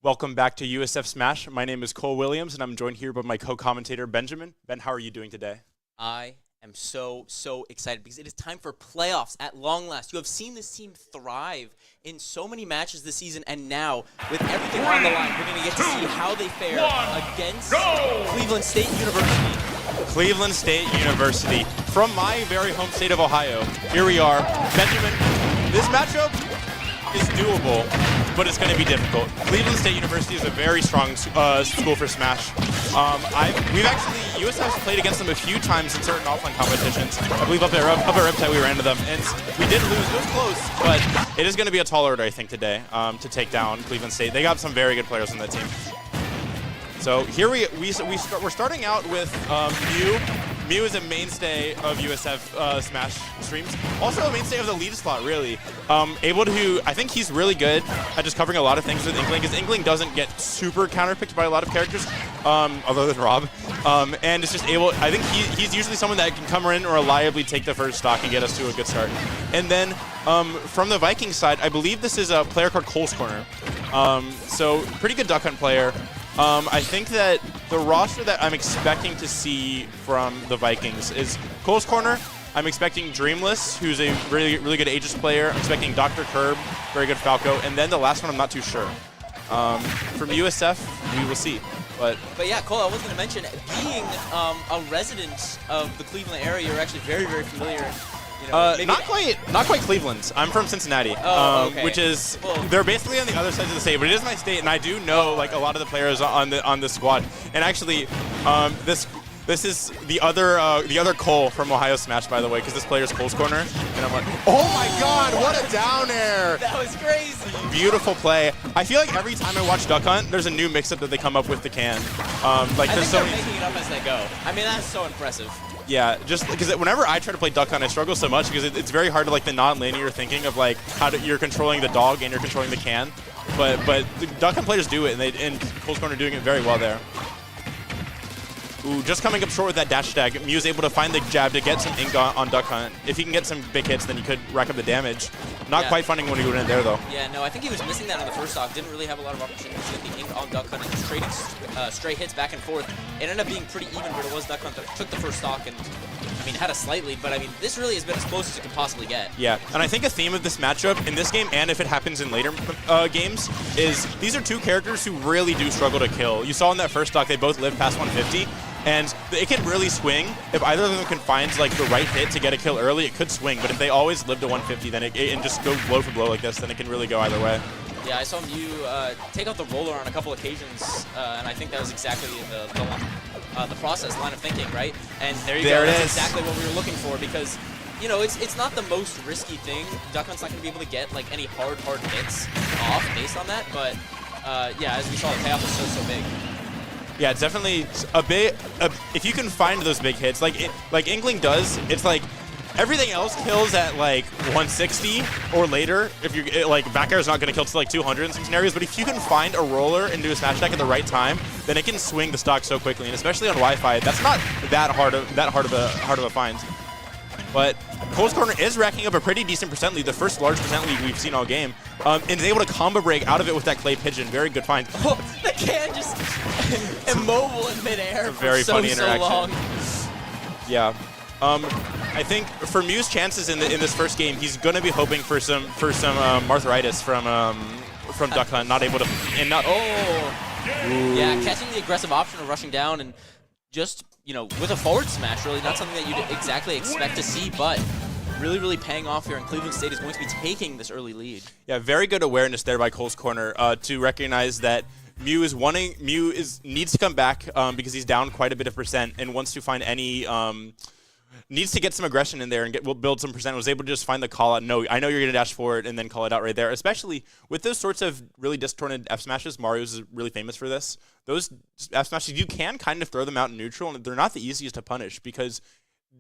Welcome back to USF Smash. My name is Cole Williams, and I'm joined here by my co-commentator, Benjamin. Ben, how are you doing today? I am so excited because it is time for playoffs at long last. You have seen this team thrive in so many matches this season, and now, with everything on the line, we're going to get to see how they fare against Cleveland State University. Cleveland State University. From my very home state of Ohio, here we are. Benjamin, this matchup is doable, but it's going to be difficult. Cleveland State University is a very strong school for Smash. USF's played against them a few times in certain offline competitions. I believe up at Riptide we ran into them, and we did lose. It was close, but it is going to be a tall order, I think, today to take down Cleveland State. They got some very good players on that team. So here we're starting out with Mew. Mew is a mainstay of USF Smash streams. Also a mainstay of the lead slot, really. I think he's really good at just covering a lot of things with Inkling, because Inkling doesn't get super counterpicked by a lot of characters, other than Rob. And it's just I think he's usually someone that can come in and reliably take the first stock and get us to a good start. And then from the Viking side, I believe this is a player called Cole's Corner. So pretty good Duck Hunt player. I think that the roster that I'm expecting to see from the Vikings is Cole's Corner. I'm expecting Dreamless, who's a really good Aegis player. I'm expecting Dr. Curb, very good Falco. And then the last one, I'm not too sure. From USF, we will see. But yeah, Cole, I was going to mention, being a resident of the Cleveland area, you're actually very familiar. You know, not quite Cleveland. I'm from Cincinnati, okay. Which is they're basically on the other side of the state, but it is my state, and I do know like a lot of the players on the squad. And actually, this is the other Cole from Ohio Smash, by the way, because this player is Cole's Corner, and I'm like, oh my God, what a down air! That was crazy. Beautiful play. I feel like every time I watch Duck Hunt, there's a new mix-up that they come up with the can. I think they're making it up as they go. I mean, that's so impressive. Yeah, just because whenever I try to play Duck Hunt, I struggle so much because it's very hard to like the non-linear thinking of like you're controlling the dog and you're controlling the can. But the Duck Hunt players do it, and Cole's Corner doing it very well there. Ooh, just coming up short with that dash tag. Mew's able to find the jab to get some ink on Duck Hunt. If he can get some big hits, then he could rack up the damage. Not quite finding when he went in there, though. Yeah, no, I think he was missing that on the first stock. Didn't really have a lot of opportunities to get the ink on Duck Hunt and just trading straight hits back and forth. It ended up being pretty even, but it was Duck Hunt that took the first stock and, I mean, had a slight lead, but I mean, this really has been as close as it could possibly get. Yeah, and I think a theme of this matchup in this game, and if it happens in later games, is these are two characters who really do struggle to kill. You saw in that first stock, they both lived past 150. And it can really swing. If either of them can find like the right hit to get a kill early, it could swing. But if they always live to 150, then and just go blow for blow like this, then it can really go either way. Yeah, I saw Mew take out the roller on a couple occasions, and I think that was exactly the process line of thinking, right? And there you go. That's exactly what we were looking for, because you know it's not the most risky thing. Duck Hunt's not going to be able to get like any hard hits off based on that, but yeah, as we saw, the payoff was so big. Yeah, it's definitely a bit. If you can find those big hits, like Inkling does, it's like everything else kills at like 160 or later. If you like, back air is not going to kill to like 200 in some scenarios. But if you can find a roller and do a smash attack at the right time, then it can swing the stock so quickly. And especially on Wi-Fi, that's not that hard of a find. But Cole's Corner is racking up a pretty decent percent lead, the first large percent lead we've seen all game, and is able to combo break out of it with that clay pigeon. Very good find. Oh, the can just immobile in midair. Very funny interaction. So long. Yeah. I think for Mew's chances in this first game, he's going to be hoping for some arthritis from Duck Hunt. Not able to. Yeah, catching the aggressive option of rushing down and just, you know, with a forward smash, really not something that you'd exactly expect to see, but really paying off here, and Cleveland State is going to be taking this early lead. Yeah, very good awareness there by Cole's Corner to recognize that Mew needs to come back because he's down quite a bit of percent and wants to find any needs to get some aggression in there and build some percent. Was able to just find the call out. No, I know you're going to dash forward and then call it out right there. Especially with those sorts of really distorted F smashes. Mario's is really famous for this. Those F smashes, you can kind of throw them out in neutral, and they're not the easiest to punish because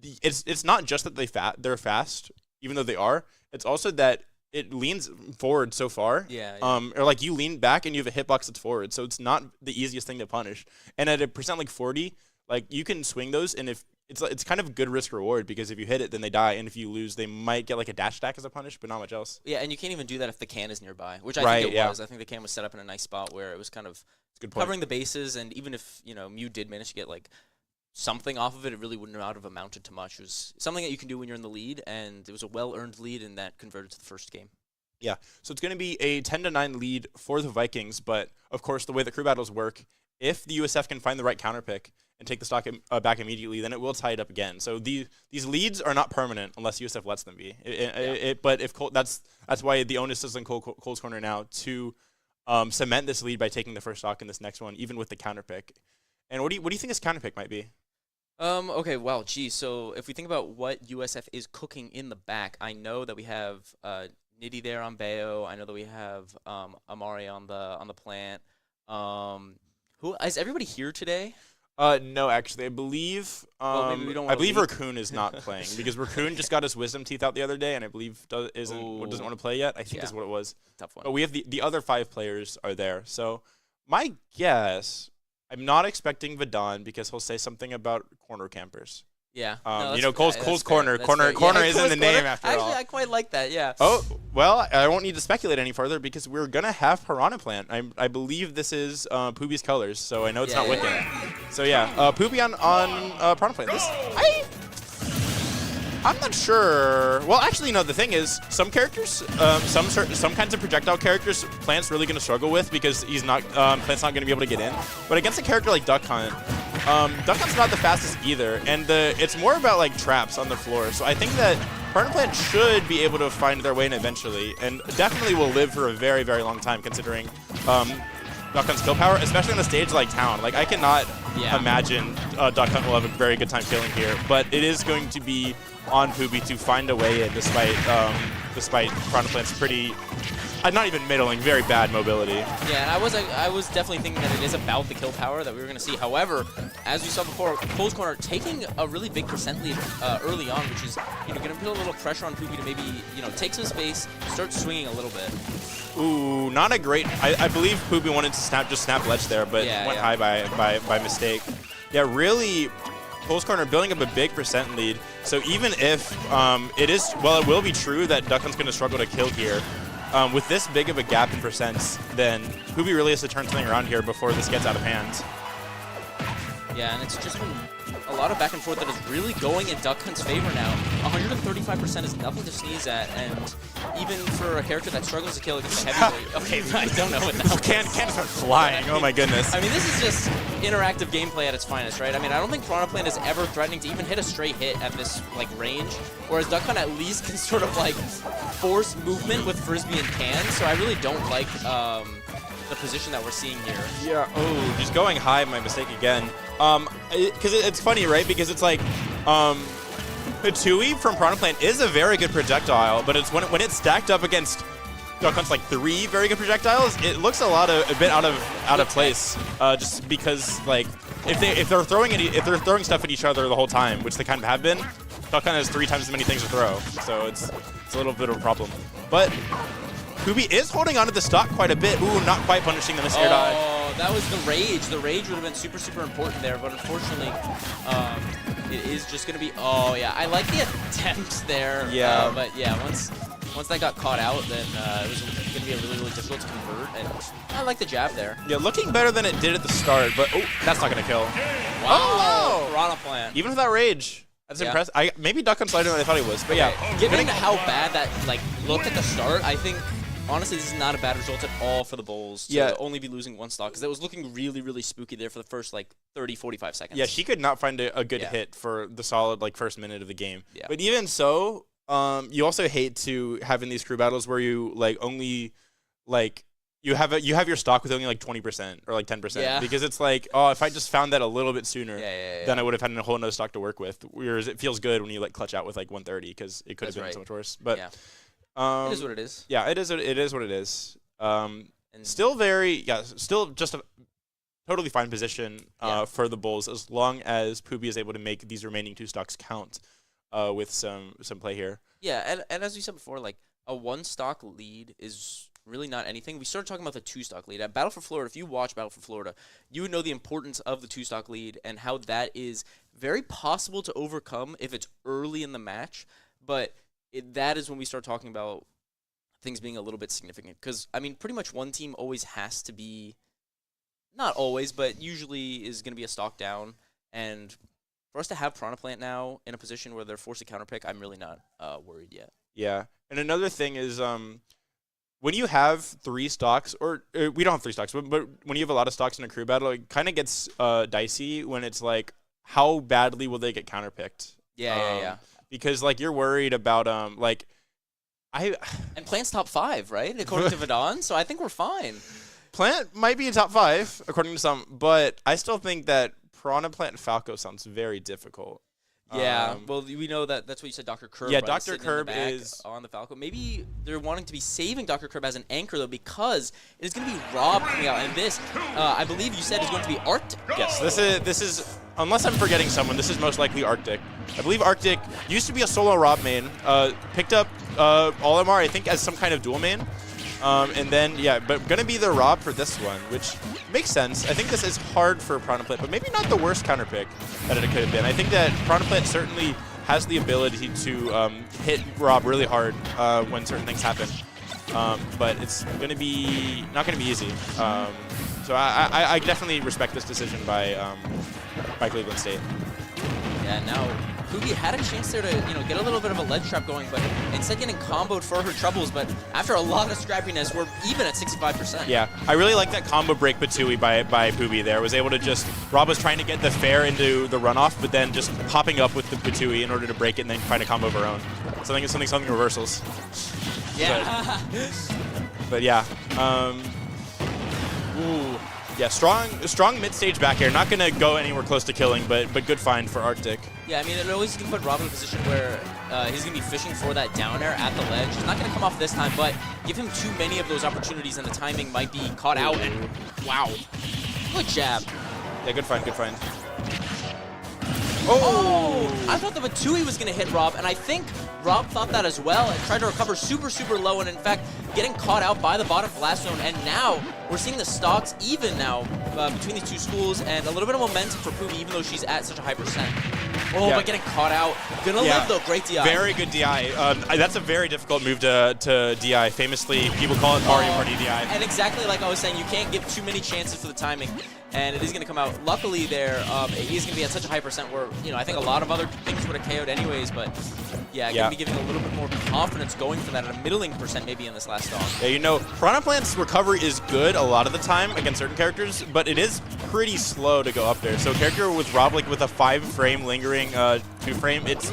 it's not just that they're fast, even though they are. It's also that it leans forward so far. Yeah. Or like you lean back and you have a hitbox that's forward, so it's not the easiest thing to punish. And at a percent like 40, like you can swing those, and if it's kind of good risk reward because if you hit it, then they die, and if you lose, they might get like a dash attack as a punish, but not much else. Yeah, and you can't even do that if the can is nearby, which I think it was. I think the can was set up in a nice spot where it was kind of covering the bases, and even if Mew did manage to get like something off of it, it really wouldn't have amounted to much. It was something that you can do when you're in the lead, and it was a well-earned lead, and that converted to the first game. Yeah, so it's going to be a 10-9 lead for the Vikings, but of course the way that crew battles work, if the USF can find the right counter pick and take the stock back immediately, then it will tie it up again. So these leads are not permanent unless USF lets them be. But if that's why the onus is on Cole's corner now to cement this lead by taking the first stock in this next one, even with the counter pick. And what do you think this counter pick might be? Okay, well, geez. So if we think about what USF is cooking in the back, I know that we have Nitty there on Bayo. I know that we have Amari on the plant. Who is everybody here today? No, actually, I believe maybe we don't want Raccoon is not playing because Raccoon just got his wisdom teeth out the other day, and I believe doesn't want to play yet. I think that's what it was. Tough one. But we have the other 5 players are there. So my guess, I'm not expecting Vidon because he'll say something about corner campers. Yeah. Cole's corner. Corner is in the name after all. Actually, I quite like that, yeah. Oh, well, I won't need to speculate any further because we're going to have Piranha Plant. I believe this is Poopy's colors, so I know it's not Wiccan. So, yeah, Poopy on Piranha Plant. I'm not sure. Well, actually, no, the thing is, some characters, some kinds of projectile characters, Plant's really going to struggle with because Plant's not going to be able to get in. But against a character like Duck Hunt, Duck Hunt's not the fastest either, and it's more about like traps on the floor. So I think that Piranha Plant should be able to find their way in eventually, and definitely will live for a very, very long time considering Duck Hunt's kill power, especially on a stage like Town. Like, I cannot imagine Duck Hunt will have a very good time killing here, but it is going to be on Poopy to find a way in despite Piranha Plant's pretty, not even middling, very bad mobility. Yeah, and I was definitely thinking that it is about the kill power that we were going to see. However, as we saw before, Cole's corner taking a really big percent lead early on, which is going to put a little pressure on Poopy to maybe take some space, start swinging a little bit. Ooh, not a great. I believe Poopy wanted to snap ledge there, but went high by mistake. Yeah, really. Cole's corner building up a big percent lead. So even if it will be true that Duck Hunt's going to struggle to kill here. With this big of a gap in percents, then Poopy really has to turn something around here before this gets out of hand. Yeah, and it's just been a lot of back and forth that is really going in Duck Hunt's favor now. 135% is nothing to sneeze at, and even for a character that struggles to kill against a heavyweight. Okay, I don't know what that can start flying. Oh my goodness. I mean, this is just interactive gameplay at its finest, right? I mean, I don't think Piranha Plant is ever threatening to even hit a straight hit at this range, whereas Duck Hunt at least can sort of force movement with Frisbee and can. So I really don't like the position that we're seeing here. Yeah. Oh, just going high, my mistake again. Because it's funny, right? Because it's like, Hitui from Piranha Plant is a very good projectile, but it's when it's stacked up against Duck Hunt's 3 very good projectiles, it looks a bit out of place. Just because if they're throwing stuff at each other the whole time, which they kind of have been, Duck Hunt has 3 times as many things to throw, so it's a little bit of a problem. But Poopy is holding onto the stock quite a bit. Ooh, not quite punishing the misair dodge. Oh, that was the rage. The rage would have been super, super important there, but unfortunately, it is just going to be... Oh, yeah. I like the attempt there. Yeah. But, yeah, once that got caught out, then it was going to be really, really difficult to convert, and I like the jab there. Yeah, looking better than it did at the start, but that's not going to kill. Wow. Oh, Piranha Plant. Even without rage. That's impressive. Maybe Duck Hunt's lighter than I thought he was, but yeah. Given how bad that looked at the start, I think... Honestly, this is not a bad result at all for the Bulls to only be losing 1 stock, because it was looking really, really spooky there for the first 30, 45 seconds. Yeah, she could not find a good hit for the solid first minute of the game. Yeah. But even so, you also hate to having these crew battles where you only you have your stock with only 20% or 10%, because it's if I just found that a little bit sooner, then I would have had a whole nother stock to work with. Whereas it feels good when you clutch out with 130, because it could have been so much worse. But it is what it is. Yeah, it is what it is. And still still just a totally fine position for the Bulls as long as Poopy is able to make these remaining 2 stocks count with some play here. Yeah, and as we said before, a 1 stock lead is really not anything. We started talking about the 2-stock lead. At Battle for Florida, if you watch Battle for Florida, you would know the importance of the 2-stock lead and how that is very possible to overcome if it's early in the match. But that is when we start talking about things being a little bit significant. Because, I mean, pretty much one team always has to be, not always, but usually is going to be a stock down. And for us to have Piranha Plant now in a position where they're forced to counterpick, I'm really not worried yet. Yeah. And another thing is when you have 3 stocks, or we don't have 3 stocks, but when you have a lot of stocks in a crew battle, it kind of gets dicey when it's like, how badly will they get counterpicked? Yeah. Because, like, you're worried about, And Plant's top 5, right? According to Vidon, so I think we're fine. Plant might be a top 5, according to some, but I still think that Piranha Plant and Falco sounds very difficult. Yeah, well, we know that's what you said, Dr. Curb. Yeah, right? Dr. Curb is on the Falco. Maybe they're wanting to be saving Dr. Curb as an anchor, though, because it is going to be Rob coming out. And this, I believe you said, is going to be Arctic. Yes, this is, unless I'm forgetting someone, this is most likely Arctic. I believe Arctic used to be a solo Rob main, picked up All MR, I think, as some kind of dual main. And then, yeah, but going to be the Rob for this one, which makes sense. I think this is hard for Piranha Plant, but maybe not the worst counter pick that it could have been. I think that Piranha Plant certainly has the ability to hit Rob really hard when certain things happen. But it's going to be not going to be easy. So I definitely respect this decision by Cleveland State. Yeah, now Kugi had a chance there to get a little bit of a ledge trap going, but instead getting comboed for her troubles. But after a lot of scrappiness, we're even at 65%. Yeah, I really like that combo break Patui by Pubi there. Was able to just, Rob was trying to get the fair into the runoff, but then just popping up with the Patui in order to break it and then find a combo of her own. Something reversals. Yeah. But yeah. Ooh. Yeah, strong mid-stage back air. Not going to go anywhere close to killing, but good find for Arctic. Yeah, I mean, it always can put Rob in a position where he's going to be fishing for that down air at the ledge. He's not going to come off this time, but give him too many of those opportunities, and the timing might be caught out. And wow, good jab. Yeah, good find. Oh! I thought the Batui was going to hit Rob, and I think Rob thought that as well and tried to recover super, super low, and in fact, getting caught out by the bottom blast zone. And now we're seeing the stocks even now between these two schools, and a little bit of momentum for Pubi, even though she's at such a high percent. Oh, yeah. But getting caught out. Gonna live, though. Great DI. Very good DI. That's a very difficult move to DI. Famously, people call it Mario Party DI. And exactly like I was saying, you can't give too many chances for the timing. And it is going to come out. Luckily, there, he's going to be at such a high percent where, I think a lot of other things would have KO'd anyways. But, yeah, going to be giving a little bit more confidence going for that at a middling percent maybe in this last stock. Yeah, Piranha Plant's recovery is good a lot of the time against certain characters, but it is pretty slow to go up there. So a character with Rob, like with a 5-frame lingering 2-frame, it's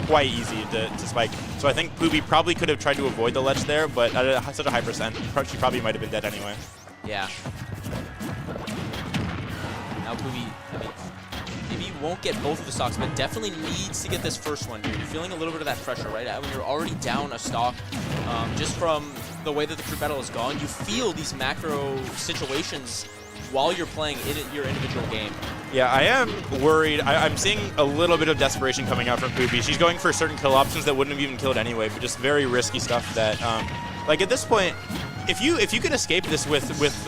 quite easy to spike. So I think Pubi probably could have tried to avoid the ledge there, but at such a high percent, she probably might have been dead anyway. Yeah. Now Pubi, maybe you won't get both of the stocks, but definitely needs to get this first one. You're feeling a little bit of that pressure, right? When you're already down a stock, just from the way that the crew battle has gone, you feel these macro situations while you're playing your individual game. Yeah, I am worried. I'm seeing a little bit of desperation coming out from Pubi. She's going for certain kill options that wouldn't have even killed anyway, but just very risky stuff that, like at this point, if you could escape this with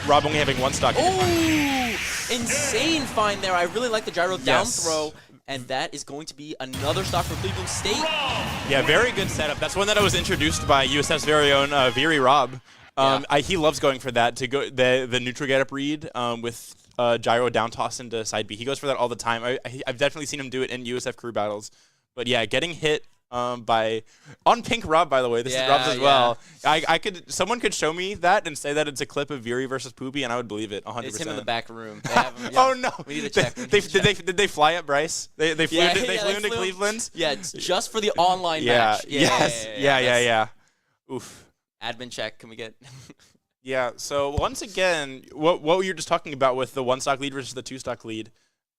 Rob only having 1 stock. Oh, insane find there. I really like the gyro down throw, and that is going to be another stock for Cleveland State. Yeah, very good setup. That's one that I was introduced by USF's very own Viri Rob. He loves going for that, to go the neutral get up read with gyro down toss into side B. He goes for that all the time. I've definitely seen him do it in USF crew battles. But yeah, getting hit on Pink Rob, by the way. This is Rob's as well. Someone could show me that and say that it's a clip of Viri versus Pubi, and I would believe it 100%. It's him in the back room. They have him, Oh no! We need to check. Did they fly at Bryce? They flew into Cleveland. Yeah, just for the online match. Yeah. Oof. Admin check. Can we get? Yeah. So once again, what we were just talking about with the 1 stock lead versus the 2 stock lead.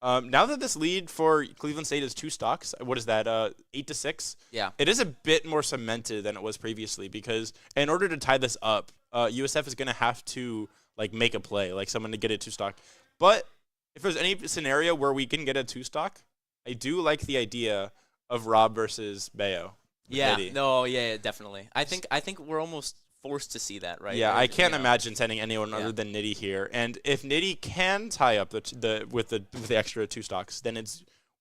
Now that this lead for Cleveland State is 2 stocks, what is that, 8-6? Yeah. It is a bit more cemented than it was previously, because in order to tie this up, USF is going to have to make a play, like someone to get a 2 stock. But if there's any scenario where we can get a 2 stock, I do like the idea of Rob versus Bayo. Yeah. No. Yeah. Definitely. I think we're almost forced to see that, right? Yeah, Or, I can't you know. imagine sending anyone other than Nitty here. And if Nitty can tie up with the extra 2 stocks, then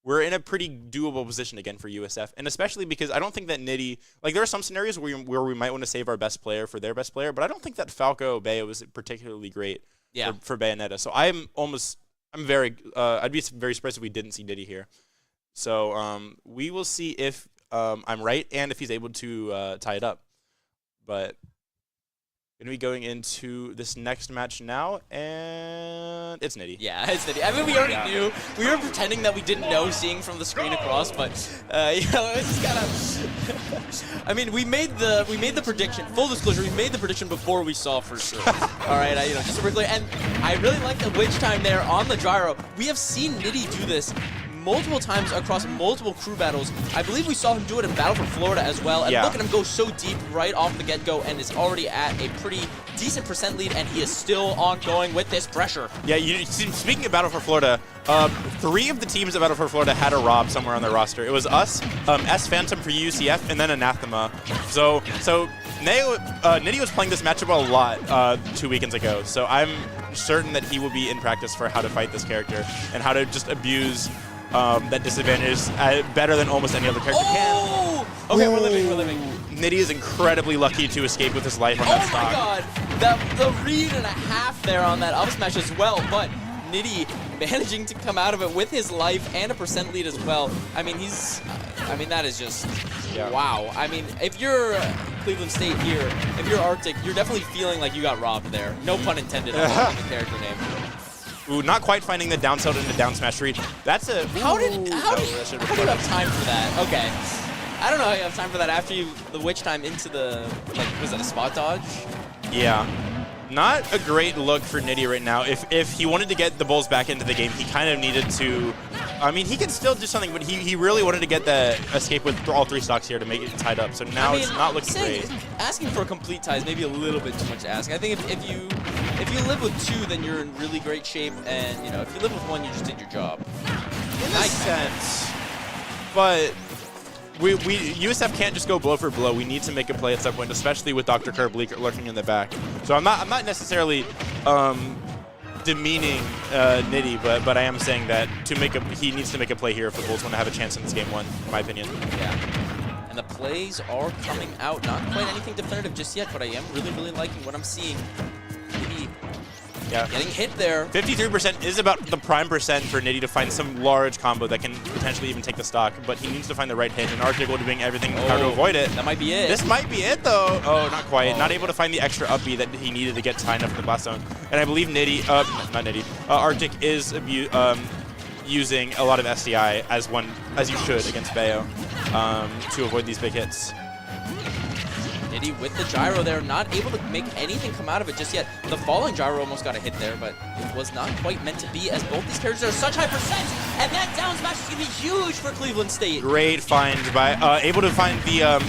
we're in a pretty doable position again for USF. And especially because I don't think that Nitty, like there are some scenarios where we might want to save our best player for their best player, but I don't think that Falco Bayo was particularly great for Bayonetta. So I'd be very surprised if we didn't see Nitty here. So we will see if I'm right and if he's able to tie it up. But going to be going into this next match now, and it's Nitty. Yeah, it's Nitty. I mean, we already knew. We were pretending that we didn't know, seeing from the screen across, but you know, it's kind of. I mean, we made the prediction. Full disclosure, we made the prediction before we saw for sure. All right, you know, just super clear. And I really like the witch time there on the gyro. We have seen Nitty do this multiple times across multiple crew battles. I believe we saw him do it in Battle for Florida as well. And look at him go so deep right off the get-go and is already at a pretty decent % lead, and he is still ongoing with this pressure. Yeah, speaking of Battle for Florida, 3 of the teams at Battle for Florida had a Rob somewhere on their roster. It was us, S Phantom for UCF, and then Anathema. So Nitty was playing this matchup a lot 2 weekends ago, so I'm certain that he will be in practice for how to fight this character and how to just abuse that disadvantage better than almost any other character can. Okay, we're living. Nitty is incredibly lucky to escape with his life on that stock. Oh my god, the read and a half there on that up smash as well, but Nitty managing to come out of it with his life and a % lead as well. I mean, that is just, wow. I mean, if you're Cleveland State here, if you're Arctic, you're definitely feeling like you got robbed there. No pun intended on the character name. Ooh, not quite finding the down tilt into down smash read. That's a... How do you have time for that? Okay. I don't know how you have time for that after the witch time into the, like, was that a spot dodge? Yeah. Not a great look for Nitty right now. If he wanted to get the Bulls back into the game, he kind of needed to... I mean, he could still do something, but he really wanted to get the escape with all 3 stocks here to make it tied up. So now it's not looking great. Asking for a complete tie is maybe a little bit too much to ask. I think if you live with 2, then you're in really great shape, and you know, if you live with 1, you just did your job. In a sense, but USF can't just go blow for blow. We need to make a play at some point, especially with Dr. Curb lurking in the back. So I'm not necessarily demeaning Nitty, but I am saying that he needs to make a play here if the Bulls want to have a chance in this game 1, in my opinion. Yeah. And the plays are coming out. Not quite anything definitive just yet, but I am really liking what I'm seeing. Yeah. Getting hit there. 53% is about the prime % for Nitty to find some large combo that can potentially even take the stock, but he needs to find the right hit, and Arctic will be doing everything how to avoid it. That might be it. This might be it, though. Oh, not quite. Not able to find the extra up B that he needed to get tied up in the blast zone. And I believe Arctic is using a lot of SDI as you should against Bayo to avoid these big hits. Nitty with the gyro there, not able to make anything come out of it just yet. The falling gyro almost got a hit there, but it was not quite meant to be, as both these characters are such high %, and that down smash is going to be huge for Cleveland State. Great find by, able to find the,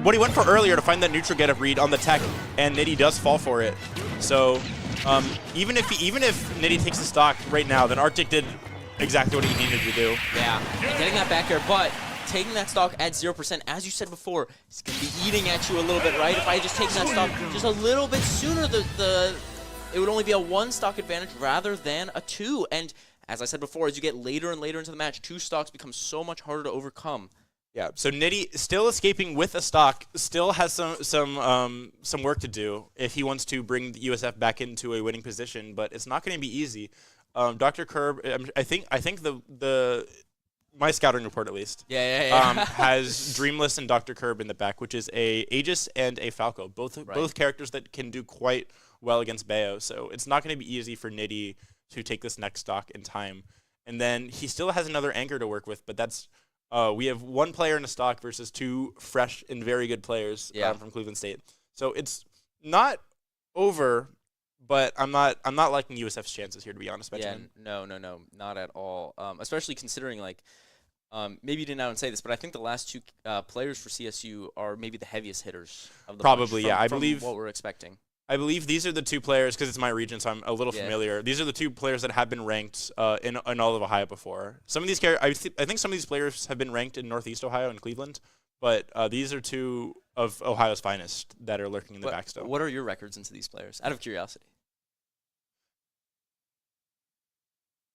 what he went for earlier to find that neutral get up read on the tech, and Nitty does fall for it. So even if Nitty takes the stock right now, then Arctic did exactly what he needed to do. Yeah, getting that back air, but taking that stock at 0%, as you said before, it's going to be eating at you a little bit, right? If I had just taken that stock just a little bit sooner, it would only be a 1 stock advantage rather than a 2. And as I said before, as you get later and later into the match, 2 stocks become so much harder to overcome. Yeah, so Nitty still escaping with a stock, still has some work to do if he wants to bring the USF back into a winning position, but it's not going to be easy. Dr. Curb, I think my scouting report, at least, has Dreamless and Dr. Curb in the back, which is a Aegis and a Falco, both characters that can do quite well against Bayo. So it's not going to be easy for Nitty to take this next stock in time. And then he still has another anchor to work with, but that's we have 1 player in a stock versus 2 fresh and very good players from Cleveland State. So it's not over. But I'm not liking USF's chances here, to be honest, Benjamin. Yeah, no, not at all. Especially considering, like, maybe you didn't out and say this, but I think the last 2 players for CSU are maybe the heaviest hitters of the probably, bunch I from believe what we're expecting. I believe these are the 2 players, because it's my region, so I'm a little familiar. These are the 2 players that have been ranked in all of Ohio before. Some of these I think some of these players have been ranked in Northeast Ohio and Cleveland, but these are 2 of Ohio's finest that are lurking in the back still. What are your records into these players, out of curiosity?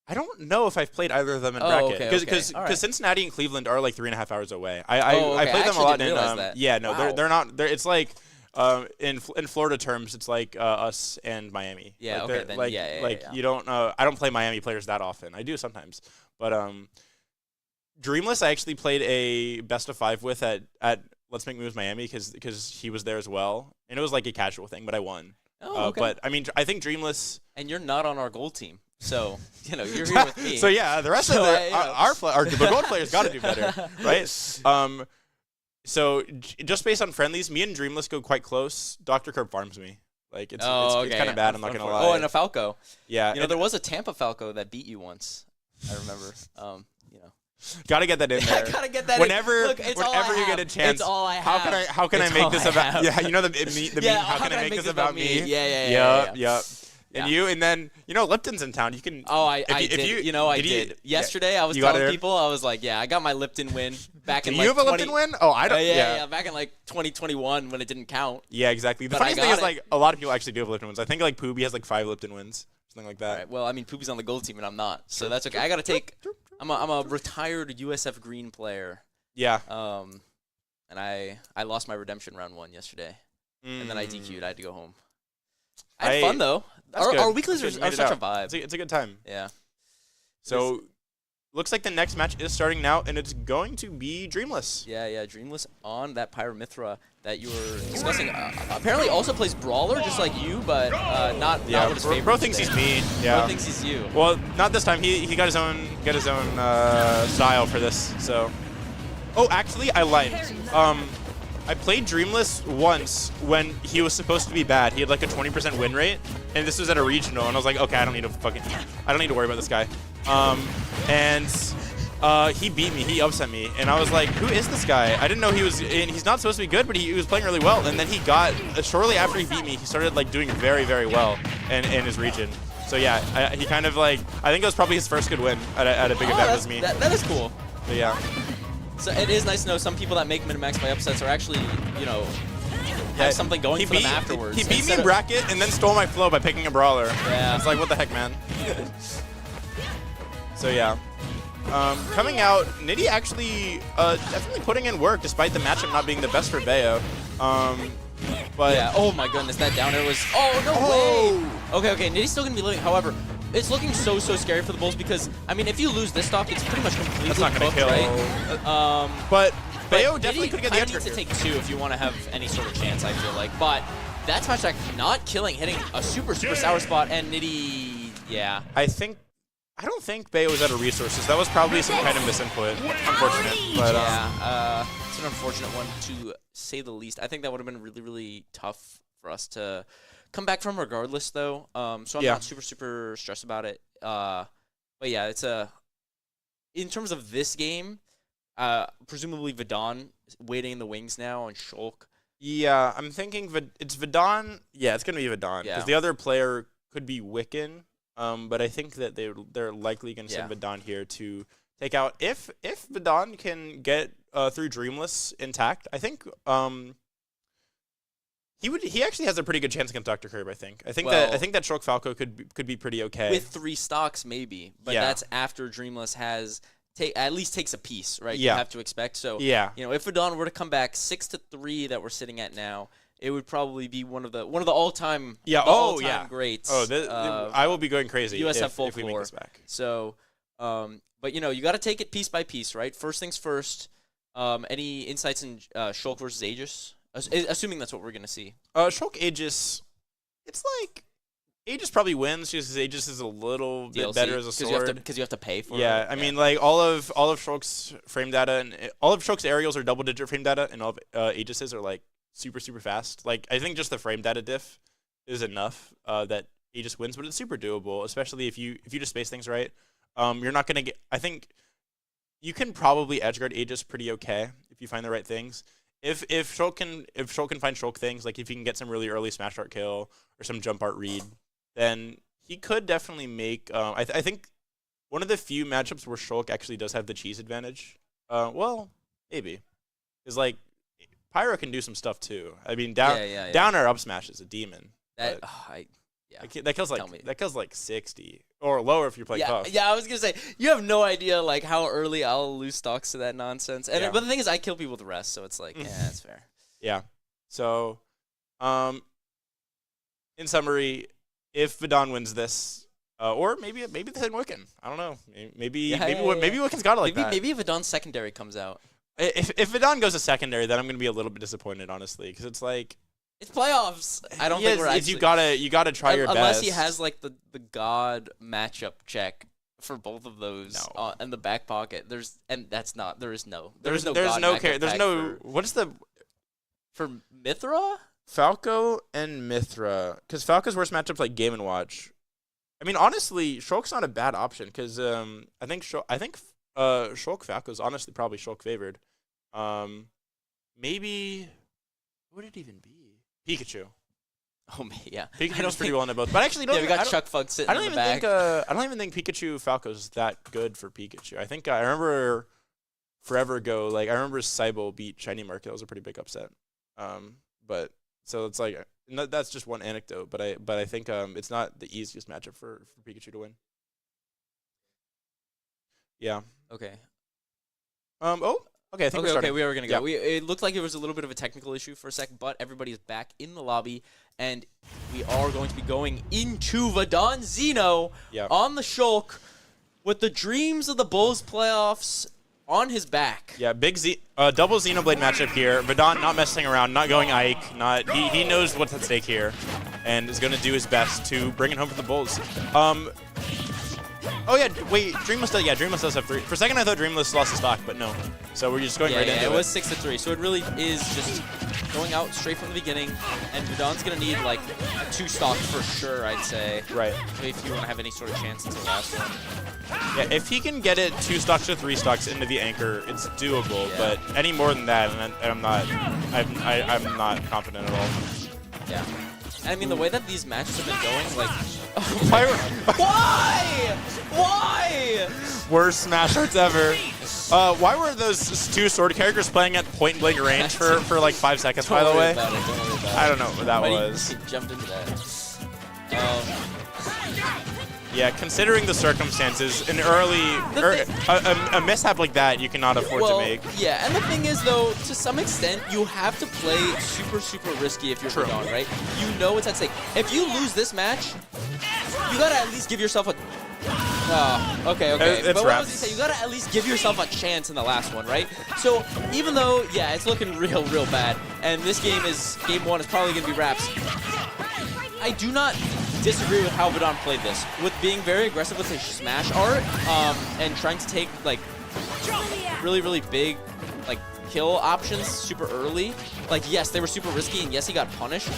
I don't know if I've played either of them in bracket because Cincinnati and Cleveland are like 3.5 hours away. I played them a lot in yeah, no, wow. they're not. It's like in Florida terms, it's like us and Miami. Yeah, like okay, then, like yeah. You don't. I don't play Miami players that often. I do sometimes, but Dreamless, I actually played a best of 5 with at Let's Make Moves Miami because he was there as well, and it was like a casual thing, but I won. Oh, okay. But I mean, I think Dreamless. And you're not on our gold team. So, you know, you're here with me. So, yeah, the rest of the gold players got to do better, right? So, just based on friendlies, me and Dreamless go quite close. Dr. Curb farms me. Like, it's kind of bad, I'm not going to lie. Oh, and a Falco. Yeah. You know, there was a Tampa Falco that beat you once, I remember. You know. Got to get that in there. Gotta get that whenever, in. Look, whenever you get a chance. It's all I have. How can I make this about? Yeah, you know the meme. How can I make this about me? Yeah. And you, and then Lipton's in town. You can. Oh, I did. Yesterday, I was telling people, I was like, yeah, I got my Lipton win back in. Do you have a Lipton win? Oh, I don't. Yeah, back in like 2021 when it didn't count. Yeah, exactly. The funny thing is, like, a lot of people actually do have Lipton wins. I think like Poobie has like 5 Lipton wins, something like that. All right, well, I mean, Poobie's on the gold team and I'm not, so that's okay. I gotta take. I'm a retired USF Green player. Yeah. And I lost my redemption round 1 yesterday, and then I DQ'd. I had to go home. I had fun though. Our weeklies are such a vibe. It's a good time. Yeah. So, looks like the next match is starting now, and it's going to be Dreamless. Yeah, Dreamless on that Pyramithra that you were discussing. Apparently also plays Brawler, just like you, but not what his favorite. Bro thinks he's me. Yeah. Bro thinks he's you. Well, not this time. He got his own style for this. So, actually, I lied. I played Dreamless once when he was supposed to be bad. He had like a 20% win rate, and this was at a regional, and I was like, okay, I don't need to worry about this guy. He beat me. He upset me, and I was like, who is this guy? I didn't know he's not supposed to be good, but he was playing really well. And then he got shortly after he beat me, he started like doing very, very well in his region. So yeah, he kind of like, I think it was probably his first good win at a big event with me. That is cool. But yeah. So it is nice to know some people that make Minimax by upsets are actually, have something going for them afterwards. He beat me in bracket and then stole my flow by picking a Brawler. Yeah. It's like, what the heck, man? So yeah. Coming out, Nitty actually definitely putting in work despite the matchup not being the best for Bayo. But yeah, oh my goodness, that down air was, no way! Okay, Nitty's still going to be living. However, it's looking so scary for the Bulls because, I mean, if you lose this stock, it's pretty much completely That's not going to kill. Right? But Bayo definitely could get the answer. Needs to take 2 if you want to have any sort of chance, I feel like. But that Smash Attack not killing, hitting a super sour spot, and Nitty, yeah. I don't think Bayo was out of resources. That was probably some kind of misinput. Unfortunate. But yeah, it's an unfortunate one to say the least. I think that would have been really, really tough for us to come back from regardless, though. So I'm not super stressed about it. But yeah, it's in terms of this game, presumably Vidon waiting in the wings now on Shulk. Yeah, I'm thinking it's Vidon. Yeah, it's gonna be Vidon because the other player could be Wiccan. But I think that they're likely gonna send Vidon here to take out if Vidon can get through Dreamless intact. I think he actually has a pretty good chance against Dr. Curb. I think that Shulk Falco could be pretty okay with 3 stocks maybe, but that's after Dreamless has at least takes a piece, right? You have to expect. So if Vidon were to come back 6-3 that we're sitting at now, it would probably be one of the all-time greats. I will be going crazy USF if we make this back. So, but you got to take it piece by piece, right? First things first. Any insights in Shulk versus Aegis? Assuming that's what we're gonna see. Shulk Aegis, it's like Aegis probably wins just because Aegis is a little bit better as a sword. Because you have to pay for it. Yeah, I mean, like all of Shulk's frame data and all of Shulk's aerials are double-digit frame data, and all of Aegis's are like super fast. Like I think just the frame data diff is enough that Aegis wins, but it's super doable, especially if you just space things right. You're not gonna get. I think you can probably edgeguard Aegis pretty okay if you find the right things. If Shulk can find Shulk things, like if he can get some really early smash art kill or some jump art read, then he could definitely make. I think one of the few matchups where Shulk actually does have the cheese advantage. Well, maybe is like Pyro can do some stuff too. I mean, down air up smash is a demon. That that kills like 60 or lower if you're playing tough. Yeah, I was gonna say you have no idea like how early I'll lose stocks to that nonsense. And but the thing is, I kill people with the rest, so it's like that's fair. Yeah. So, in summary, if Vidon wins this, or maybe they hit Wiccan. I don't know. Maybe Wiccan's got it like that. Maybe if Vidon's secondary comes out. If Vidon goes to secondary, then I'm gonna be a little bit disappointed, honestly, because it's like. It's playoffs. I don't think we're actually. You gotta try your best. Unless he has like the god matchup check for both of those in the back pocket. There's no what's the for Mithra? Falco and Mithra, because Falco's worst matchups like Game and Watch. I mean, honestly, Shulk's not a bad option because I think Shulk Falco's honestly probably Shulk favored. Maybe what would it even be? Pikachu. Oh man, yeah. Pikachu's pretty well in both, but actually, we got Chuck Fug sitting in the back. I don't even think Pikachu Falco's that good for Pikachu. I think I remember forever ago, like I remember Cybele beat Shiny Mark. That was a pretty big upset. But so it's like that's just one anecdote, but I think it's not the easiest matchup for Pikachu to win. Yeah. Okay. Okay, I think we are going to go. It looked like it was a little bit of a technical issue for a sec, but everybody is back in the lobby, and we are going to be going into Vidon Zeno on the Shulk with the dreams of the Bulls playoffs on his back. Yeah, double Xenoblade matchup here. Vidon not messing around, not going Ike. He knows what's at stake here, and is going to do his best to bring it home for the Bulls. Oh yeah, wait, Dreamless does have 3. For a second I thought Dreamless lost his stock, but no. So we're just going right into it. It was 6-3, so it really is just going out straight from the beginning, and Vidon's going to need like a 2 stock for sure, I'd say. Right. If you want to have any sort of chance until the last one. Yeah, if he can get it 2 stocks or 3 stocks into the anchor, it's doable, but any more than that, and I'm not confident at all. Yeah. I mean, the way that these matches have been going, like... Why? Worst Smash Arts ever. Why were those 2 sword characters playing at point-blank range for like 5 seconds, by the way? Don't worry about it. I don't know what that was. He jumped into that. Yeah, considering the circumstances, an a mishap like that you cannot afford to make. Yeah, and the thing is, though, to some extent, you have to play super, super risky if you're Vidon, right? You know what's at stake. If you lose this match, you gotta at least give yourself a... okay. But what was he saying? You gotta at least give yourself a chance in the last one, right? So even though, it's looking real bad, and this game 1 is probably gonna be wraps, I do not disagree with how Vidon played this, with being very aggressive with his smash art, and trying to take like really big like kill options super early. Like yes, they were super risky, and yes, he got punished,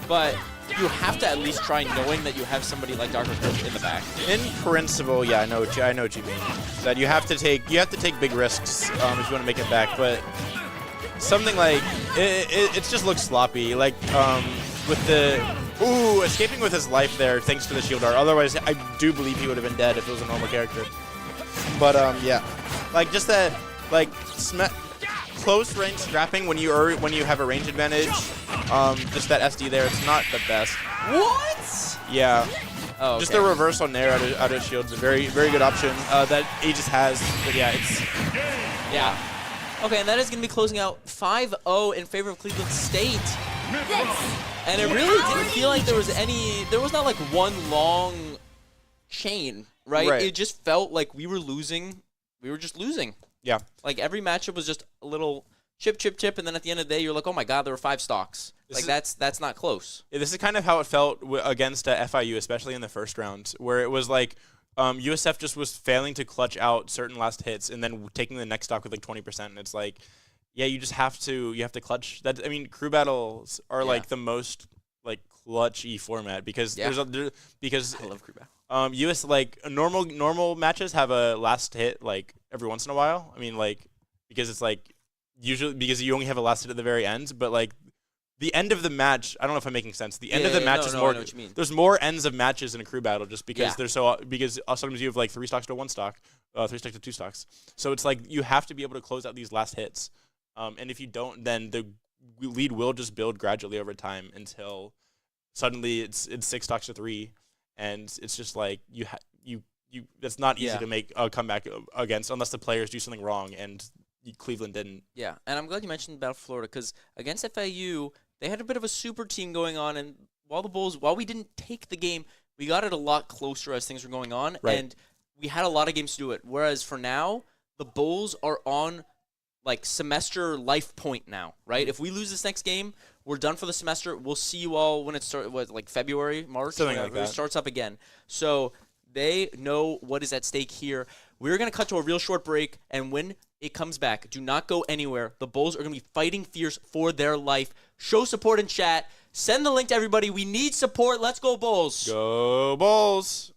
but you have to at least try knowing that you have somebody like Darker Coach in the back. In principle, yeah, I know what you mean. That you have to take big risks if you want to make it back, but something like it just looks sloppy. Like with the escaping with his life there thanks to the shield art. Otherwise, I do believe he would have been dead if it was a normal character. But yeah, like just that close range scrapping when you have a range advantage. Just that SD there, it's not the best. What? Yeah. Oh, okay. Just a reversal nair out of shield is a very good option that Aegis has. But yeah, yeah. Okay, and that is going to be closing out 5-0 in favor of Cleveland State. And it really didn't feel like there was not like one long chain, right? It just felt like we were losing. We were just losing. Yeah. Like every matchup was just a little chip, and then at the end of the day, you're like, oh my god, there were 5 stocks. That's not close. Yeah, this is kind of how it felt against FIU, especially in the first round, where it was like USF just was failing to clutch out certain last hits and then taking the next stock with like 20%. And it's like, yeah, you have to clutch that. I mean, crew battles are like the most like clutchy format because because I love crew battle. US like normal matches have a last hit like every once in a while. I mean, like because it's like usually because you only have a last hit at the very end, but like the end of the match, I don't know if I'm making sense. The end of the match is more. I know what you mean. There's more ends of matches in a crew battle just because because sometimes you have like 3 stocks to 1 stock, 3 stocks to 2 stocks. So it's like you have to be able to close out these last hits. And if you don't, then lead will just build gradually over time until suddenly it's 6 stocks to 3, and it's just like you it's not easy to make a comeback against unless the players do something wrong, and Cleveland didn't. Yeah, and I'm glad you mentioned Battle for Florida, because against FIU, they had a bit of a super team going on, and while we didn't take the game, we got it a lot closer as things were going on, and we had a lot of games to do it. Whereas for now, the Bulls are on like semester life point now, right? If we lose this next game, we're done for the semester. We'll see you all when it starts, like February, March, something like that. It starts up again. So they know what is at stake here. We're going to cut to a real short break, and when it comes back, do not go anywhere. The Bulls are going to be fighting fierce for their life. Show support in chat. Send the link to everybody. We need support. Let's go Bulls. Go Bulls.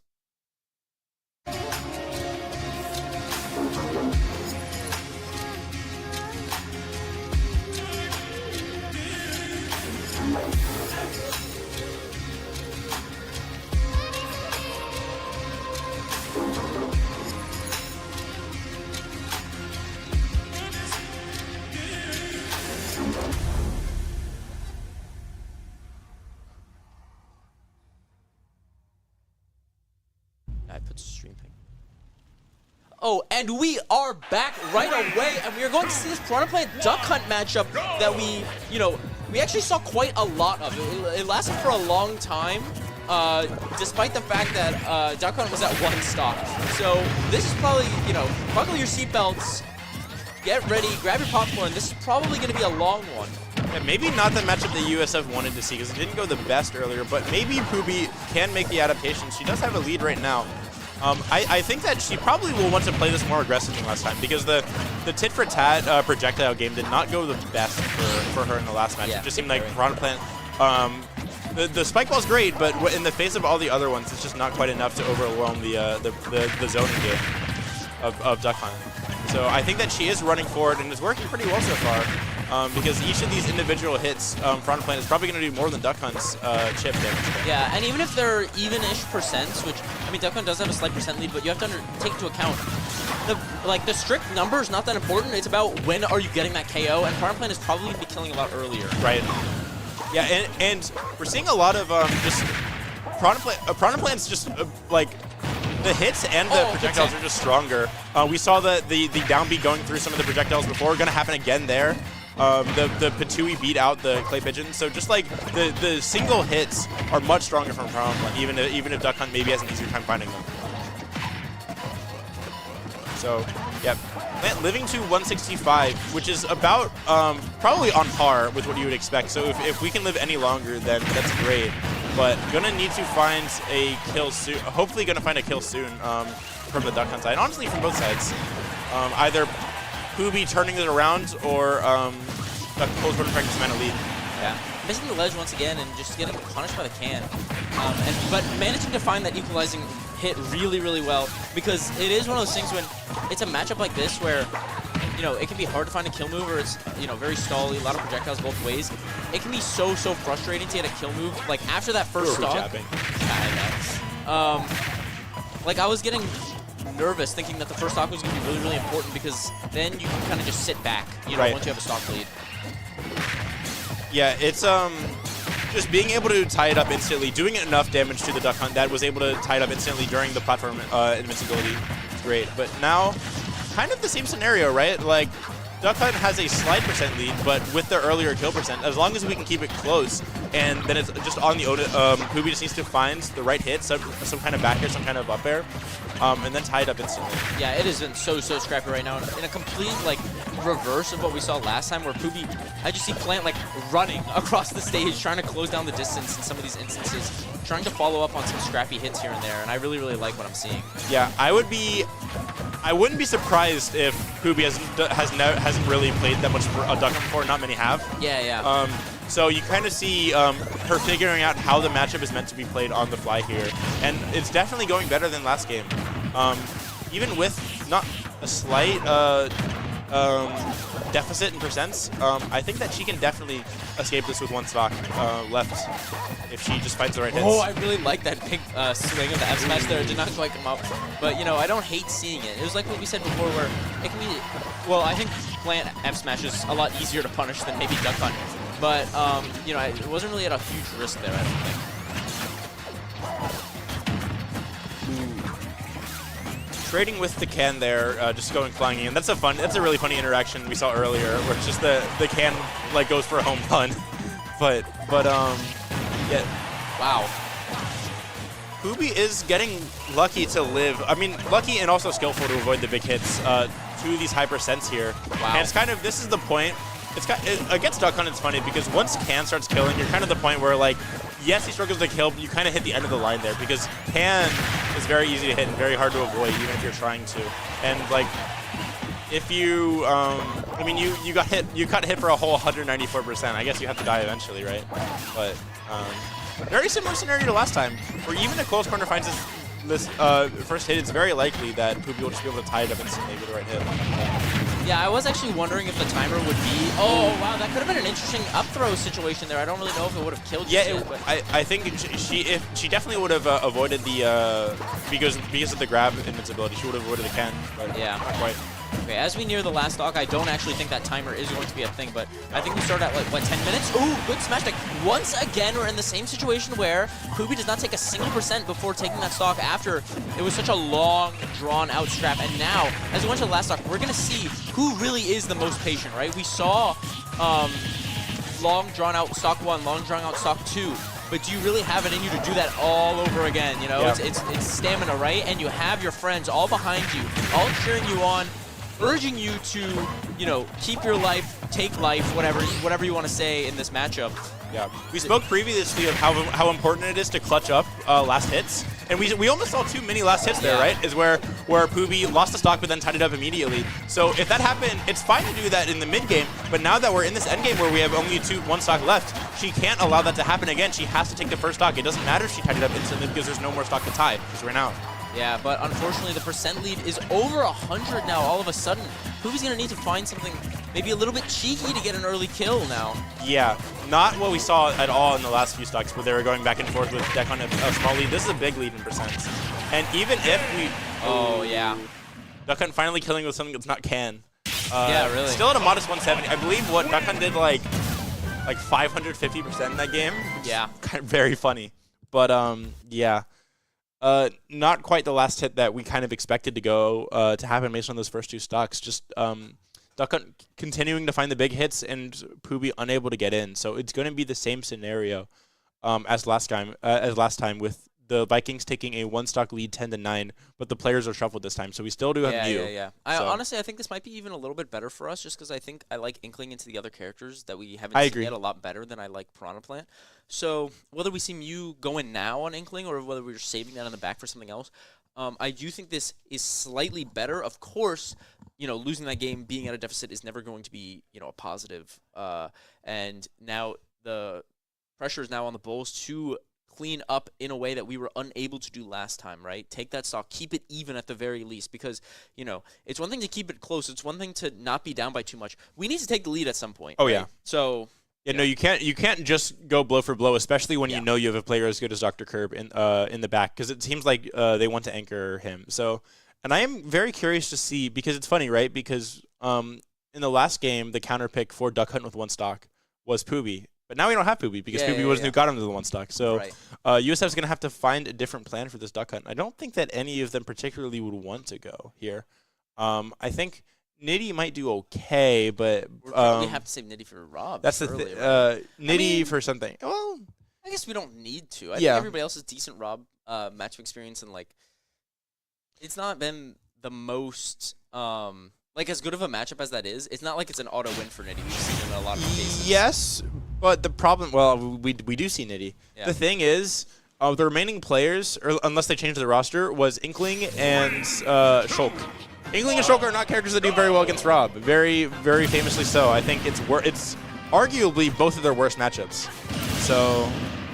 I put stream thing. Oh, and we are back right away, and we are going to see this Piranha Plant Duck Hunt matchup that we actually saw quite a lot of. It lasted for a long time, despite the fact that Duck Hunt was at 1 stock. So this is probably, buckle your seatbelts, get ready, grab your popcorn. This is probably going to be a long one. Yeah, maybe not the matchup that USF wanted to see because it didn't go the best earlier, but maybe Poobie can make the adaptation. She does have a lead right now. I think that she probably will want to play this more aggressively than last time because the tit-for-tat projectile game did not go the best for her in the last match. It just seemed like Piranha Plant, the spike ball's great, but in the face of all the other ones, it's just not quite enough to overwhelm the zoning game of Duck Hunt. So I think that she is running forward and is working pretty well so far. Because each of these individual hits, Piranha Plant is probably going to do more than Duck Hunt's chip damage. Yeah, and even if they're even-ish percents, which, I mean, Duck Hunt does have a slight percent lead, but you have to take into account the strict number is not that important. It's about when are you getting that KO, and Piranha Plant is probably going to be killing a lot earlier. Right. Yeah, and we're seeing a lot of just Piranha Plant's just like the hits and the projectiles are just stronger. We saw the downbeat going through some of the projectiles before. Going to happen again there. The Patui beat out the Clay Pigeon, so just like the single hits are much stronger from Piranha Plant, even if Duck Hunt maybe has an easier time finding them. So, yeah, Plant living to 165, which is about probably on par with what you would expect. So if we can live any longer, then that's great. But gonna need to find a kill soon. Hopefully, gonna find a kill soon from the Duck Hunt side. Honestly, from both sides, either Poobie turning it around or a close run practice amount of lead. Yeah, missing the ledge once again and just getting punished by the can. But managing to find that equalizing hit really, really well, because it is one of those things when it's a matchup like this where, it can be hard to find a kill move or it's, very stally, a lot of projectiles both ways. It can be so frustrating to get a kill move. Like after that first stock, like I was getting nervous thinking that the first stock was going to be really, really important because then you can kind of just sit back, once you have a stock lead. Yeah, it's just being able to tie it up instantly, doing enough damage to the Duck Hunt that was able to tie it up instantly during the platform invincibility. It's great. But now, kind of the same scenario, right? Like, Duck Hunt has a slight percent lead, but with the earlier kill percent, as long as we can keep it close, and then it's just on the Poobie just needs to find the right hit, some kind of back air, some kind of up air, and then tie it up instantly. Yeah, it has been so scrappy right now. In a complete, reverse of what we saw last time, where Poobie, I just see Plant, running across the stage, trying to close down the distance in some of these instances, trying to follow up on some scrappy hits here and there, and I really, really like what I'm seeing. Yeah, I wouldn't be surprised if Poobie hasn't really played that much Duck Hunt before. Not many have. Yeah. So you kind of see her figuring out how the matchup is meant to be played on the fly here, and it's definitely going better than last game. Even with not a slight deficit in percents, I think that she can definitely escape this with one stock left if she just finds the right hits. Oh, I really like that big swing of the F smash there. It did not quite come up. But, you know, I don't hate seeing it. It was like what we said before where it can be... Well, I think plant F smash is a lot easier to punish than maybe duck hunt. But, you know, it wasn't really at a huge risk there, I don't think. Trading with the can there, just going flying in. That's a really funny interaction we saw earlier, where it's just the can like goes for a home run. but yeah. Wow. Poobie is getting lucky to live. I mean, lucky and also skillful to avoid the big hits. Two of these high percents here. Wow. And it's kind of, this is the point. Against Duck Hunt, it's funny because once Can starts killing, you're kind of the point where, like, yes, he struggles to kill, but you kind of hit the end of the line there because Can is very easy to hit and very hard to avoid, even if you're trying to. And, like, if you, I mean, you got hit for a whole 194%. I guess you have to die eventually, right? But very similar scenario to last time, where even if Close Corner finds this first hit, it's very likely that Poobie will just be able to tie it up instantly with the right hit. Yeah, I was actually wondering if the timer would be... Oh, wow, that could have been an interesting up throw situation there. I don't really know if it would have killed you. Yeah, I think she definitely would have avoided the... because of the grab invincibility, she would have avoided the can, but yeah. Not quite. Okay, as we near the last stock, I don't actually think that timer is going to be a thing, but I think we start at, like, what, 10 minutes? Ooh, good smash deck. Once again, we're in the same situation where Poobie does not take a single percent before taking that stock after it was such a long, drawn-out strap. And now, as we went to the last stock, we're going to see who really is the most patient, right? We saw long, drawn-out stock 1, long, drawn-out stock 2. But do you really have it in you to do that all over again? You know, yep. It's stamina, right? And you have your friends all behind you, all cheering you on, urging you to, you know, keep your life, take life, whatever you want to say in this matchup. Yeah, we spoke previously of how important it is to clutch up last hits, and we almost saw 2 mini last hits there, right? Is where Poobie lost the stock but then tied it up immediately. So if that happened, it's fine to do that in the mid game, but now that we're in this end game where we have only one stock left, she can't allow that to happen again. She has to take the first stock. It doesn't matter if she tied it up instantly because there's no more stock to tie because we're out. Yeah, but unfortunately the percent lead is over 100 now all of a sudden. Poobie's going to need to find something maybe a little bit cheeky to get an early kill now. Yeah, not what we saw at all in the last few stocks where they were going back and forth with deck on a small lead. This is a big lead in percents. And even if we... Oh, yeah. Duck Hunt finally killing with something that's not can. Yeah, really. Still at a modest 170. I believe what Duck Hunt did like 550% in that game. Yeah. Kind of very funny. But, yeah. Not quite the last hit that we kind of expected to go to happen based on those first 2 stocks. Just Duck Hunt continuing to find the big hits and Poobie unable to get in. So it's going to be the same scenario as last time with the Vikings taking a 1-stock lead 10-9, but the players are shuffled this time. So we still do have Mew. Yeah. Honestly, I think this might be even a little bit better for us just because I think I like Inkling into the other characters that we haven't seen yet a lot better than I like Piranha Plant. So whether we see Mew going now on Inkling or whether we're saving that on the back for something else, I do think this is slightly better. Of course, you know, losing that game, being at a deficit is never going to be, you know, a positive. And now the pressure is now on the Bulls to clean up in a way that we were unable to do last time, right? Take that stock, keep it even at the very least, because, you know, it's one thing to keep it close. It's one thing to not be down by too much. We need to take the lead at some point. Oh, right? yeah. So... Yeah, no, you can't just go blow for blow, especially when you know you have a player as good as Dr. Curb in the back, because it seems like they want to anchor him. So, and I am very curious to see, because it's funny, right? Because in the last game, the counter pick for Duck Hunt with 1 stock was Poobie, but now we don't have Poobie because Poobie was who got him to the 1 stock. So USF is going to have to find a different plan for this Duck Hunt. I don't think that any of them particularly would want to go here. I think Nitty might do okay, but we have to save Nitty for Rob. That's the thing. Nitty for something. Well, I guess we don't need to. I think everybody else has decent Rob matchup experience, and like, it's not been the most like as good of a matchup as that is. It's not like it's an auto win for Nitty. We've seen it in a lot of cases. Yes, but the problem. Well, we do see Nitty. Yeah. The thing is, the remaining players, or unless they change the roster, was Inkling and Shulk. Inkling and Shulk are not characters that do very well against Rob. Very, very famously so. I think it's arguably both of their worst matchups. So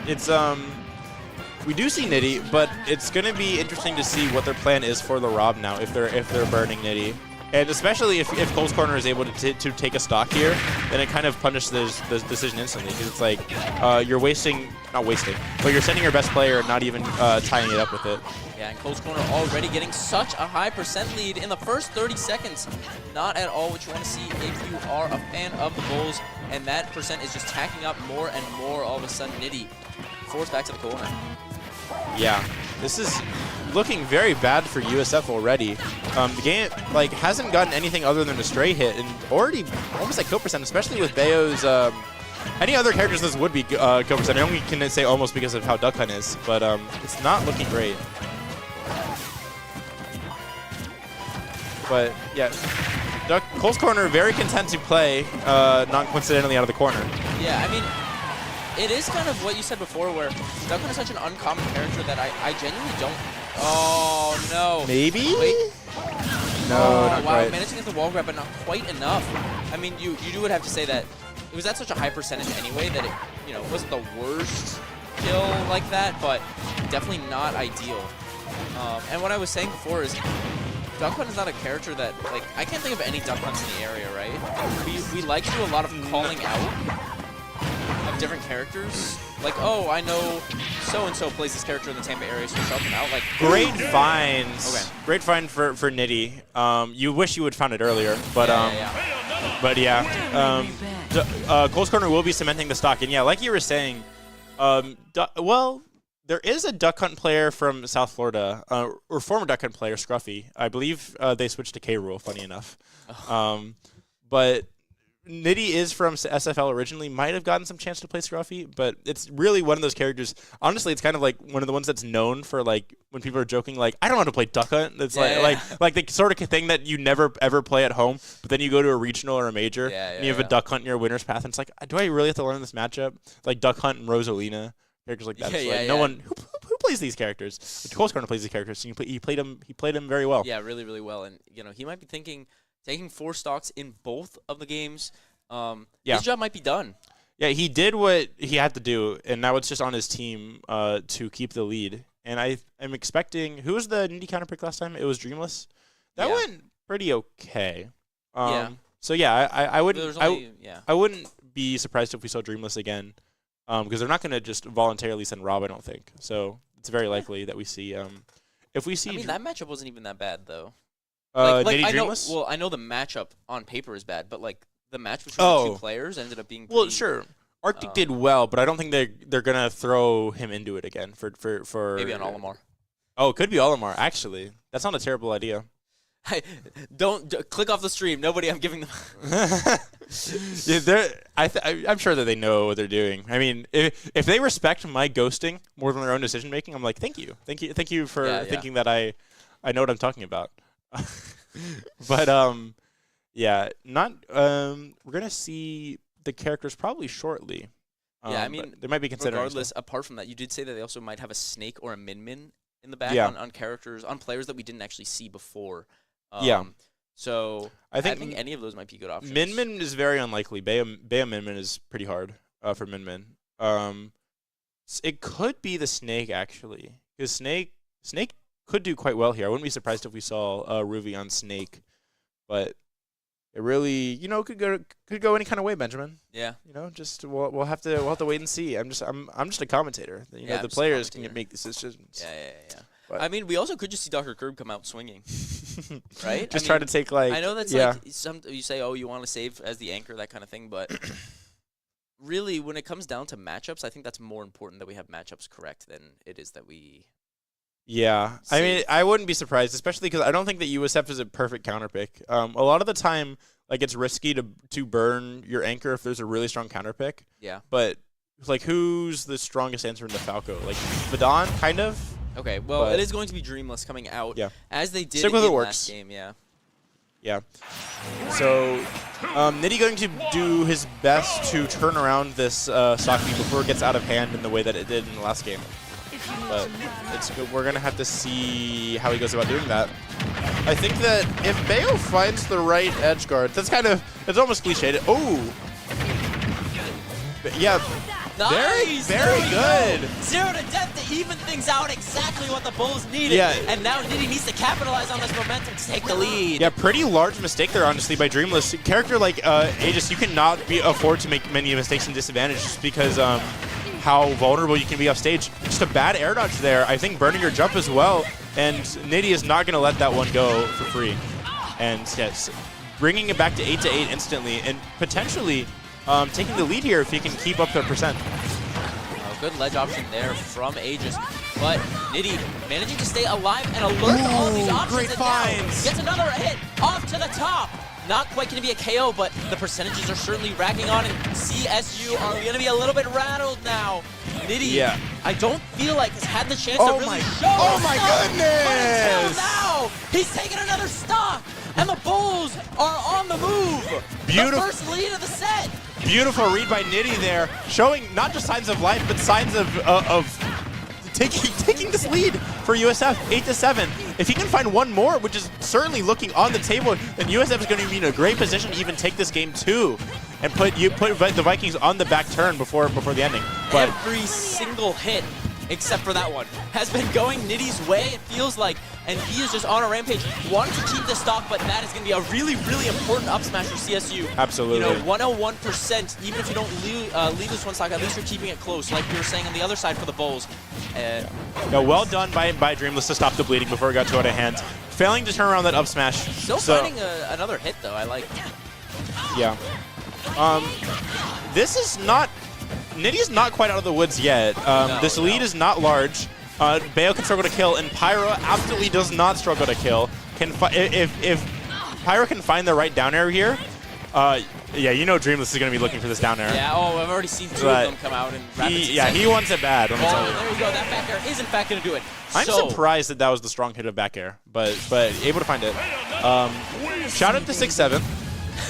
it's we do see Nitty, but it's going to be interesting to see what their plan is for the Rob now if they're burning Nitty. And especially if Cole's Corner is able to take a stock here, then it kind of punishes the decision instantly, because it's like you're not wasting, but you're sending your best player and not even tying it up with it. Yeah, and Cole's Corner already getting such a high % lead in the first 30 seconds. Not at all what you want to see if you are a fan of the Bulls, and that % is just tacking up more and more. All of a sudden, Nitty forced back to the corner. Yeah, this is looking very bad for USF already. The game hasn't gotten anything other than a stray hit, and already almost at kill %, especially with Bayo's. Any other characters this would be kill %. I only can say almost because of how Duck Hunt is, but it's not looking great. But yeah, Cole's Corner very content to play, not coincidentally out of the corner. Yeah, I mean, it is kind of what you said before, where Duck Hunt is such an uncommon character that I genuinely don't. Oh no. Maybe? Wait. No, not wow, quite. Managed to get the wall grab, but not quite enough. I mean, you would have to say that it was at such a high percentage anyway that it, you know, wasn't the worst kill like that, but definitely not ideal. And what I was saying before is, Duck Hunt is not a character that, like, I can't think of any Duck Hunts in the area, right? We like to do a lot of calling out of different characters. Like, oh, I know so-and-so plays this character in the Tampa area, so shout them out. Like, great finds. Okay. Great find for Nitty. You wish you would found it earlier, but Cole's Corner will be cementing the stock. And yeah, like you were saying, well, there is a Duck Hunt player from South Florida, or former Duck Hunt player, Scruffy. I believe they switched to K-Rule, funny enough. But Nitty is from SFL originally, might have gotten some chance to play Scruffy, but it's really one of those characters. Honestly, it's kind of like one of the ones that's known for, like, when people are joking, like, I don't know how to play Duck Hunt. It's like the sort of thing that you never ever play at home, but then you go to a regional or a major, and you have a Duck Hunt in your winner's path, and it's like, do I really have to learn this matchup? Like Duck Hunt and Rosalina, characters like that. No one who plays these characters. But Cole's Corner plays these characters, and he played them very well. Yeah, really, really well. And you know, he might be thinking, taking 4 stocks in both of the games. His job might be done. Yeah, he did what he had to do, and now it's just on his team to keep the lead. And I am expecting, who was the Nitty counter pick last time? It was Dreamless. That went pretty okay. So yeah, I wouldn't be surprised if we saw Dreamless again, because they're not going to just voluntarily send Rob, I don't think. So it's very likely that we see if we see. I mean, that matchup wasn't even that bad though. Nitty Dreamless. I know the matchup on paper is bad, but like the match between the 2 players ended up being pretty, sure. Arctic did well, but I don't think they're gonna throw him into it again for maybe on Olimar. Oh, it could be Olimar. Actually, that's not a terrible idea. Don't click off the stream. Nobody, I'm giving them. I'm sure that they know what they're doing. I mean, if they respect my ghosting more than their own decision making, I'm like, thank you for thinking that I know what I'm talking about. But yeah, not we're gonna see the characters probably shortly. I mean, they might be considering. Regardless, apart from that, you did say that they also might have a Snake or a Min in the back on characters, on players that we didn't actually see before. So I think any of those might be good options. Min is very unlikely. Baya Min is pretty hard for Min. It could be the Snake actually, because Snake could do quite well here. I wouldn't be surprised if we saw Ruby on Snake, but it really, could go any kind of way, Benjamin. Yeah. Just we'll have to wait and see. I'm just a commentator. The players can make these decisions. Yeah. But I mean, we also could just see Dr. Curb come out swinging, right? Just try to take I know that's like you say, oh, you want to save as the anchor, that kind of thing, but really, when it comes down to matchups, I think that's more important that we have matchups correct than it is that we. Yeah, I mean, I wouldn't be surprised, especially because I don't think that USF is a perfect counter pick. A lot of the time, like, it's risky to burn your anchor if there's a really strong counter pick. Yeah. But like, who's the strongest answer in the Falco? Like Vidon, kind of. Okay, well, it is going to be Dreamless coming out. Yeah. As they did in the last game. Yeah. Yeah. So, Nitty going to do his best to turn around this stock lead before it gets out of hand in the way that it did in the last game. But we're going to have to see how he goes about doing that. I think that if Bayo finds the right edge guard, it's almost cliched. Oh! Yeah, Nice! Very good. 0 to death to even things out, exactly what the Bulls needed. Yeah. And now Nitty needs to capitalize on this momentum to take the lead. Yeah, pretty large mistake there, honestly, by Dreamless. A character like Aegis, you cannot afford to make many mistakes and disadvantage just because how vulnerable you can be off stage. Just a bad air dodge there. I think burning your jump as well. And Nitty is not going to let that one go for free. And yes, bringing it back to 8-8 instantly and potentially taking the lead here if he can keep up the percent. Good ledge option there from Aegis, but Nitty managing to stay alive and alert to all of these options. Great finds. Gets another hit off to the top. Not quite going to be a KO, but the percentages are certainly racking on, and CSU are going to be a little bit rattled now. Nitty, I don't feel like has had the chance to really show. Oh my goodness! But until now, he's taking another stock, and the Bulls are on the move. Beautiful. The first lead of the set. Beautiful read by Nitty there, showing not just signs of life, but signs of taking this lead for USF, 8-7. If he can find one more, which is certainly looking on the table, then USF is going to be in a great position to even take this game too, and put the Vikings on the back turn before the ending. But every single hit, except for that one, has been going Nitty's way, it feels like, and he is just on a rampage, wanting to keep the stock, but that is going to be a really, really important up smash for CSU. Absolutely. You know, 101%, even if you don't leave this one stock, at least you're keeping it close, like you were saying on the other side for the Bulls. Yeah, well done by Dreamless to stop the bleeding before it got too out of hand. Failing to turn around that up smash. Still finding another hit, though, I like. Yeah. This is not... Nitty's not quite out of the woods yet. This lead is not large. Bayo can struggle to kill, and Pyro absolutely does not struggle to kill. If Pyro can find the right down air here, yeah, you know Dreamless is going to be looking for this down air. Yeah, I've already seen two of them come out in rapid succession. He wants it bad. There you go. That back air is in fact going to do it. I'm surprised that was the strong hit of back air, but able to find it. Shout out to 6-7.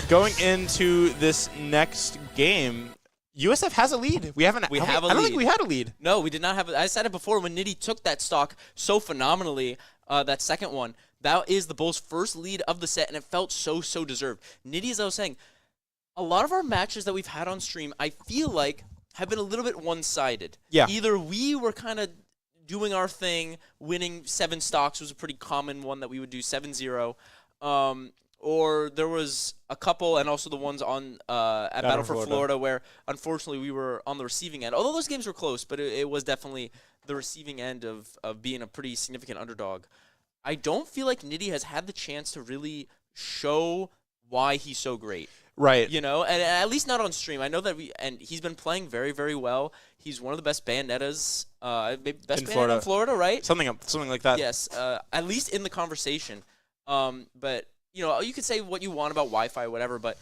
Going into this next game, USF has a lead. I don't think we had a lead. No, we did not have. I said it before when Nitty took that stock so phenomenally. That second one, that is the Bulls' first lead of the set, and it felt so deserved. Nitty, as I was saying, a lot of our matches that we've had on stream, I feel like, have been a little bit one-sided. Yeah. Either we were kind of doing our thing, winning 7 stocks was a pretty common one that we would do, 7-0. Or there was a couple, and also the ones on at Battle for Florida, where unfortunately we were on the receiving end. Although those games were close, but it was definitely the receiving end of being a pretty significant underdog. I don't feel like Nitty has had the chance to really show why he's so great. Right. You know, and at least not on stream. I know that and he's been playing very well. He's one of the best bandettas, best bandetta in Florida, right? Something like that. Yes, at least in the conversation. But you know, you could say what you want about Wi-Fi or whatever, but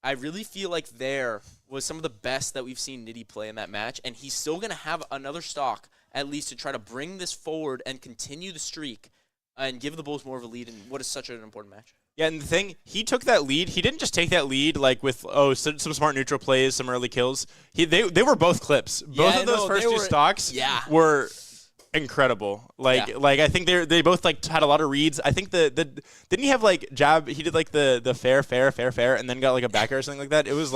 I really feel like there was some of the best that we've seen Nitty play in that match, and he's still going to have another stock at least to try to bring this forward and continue the streak and give the Bulls more of a lead in what is such an important match. Yeah, and the thing, he took that lead. He didn't just take that lead like with some smart neutral plays, some early kills. They were both clips. Both of those first two stocks were incredible. I think they both had a lot of reads. I think didn't he have jab? He did the fair, and then got a back air or something like that. It was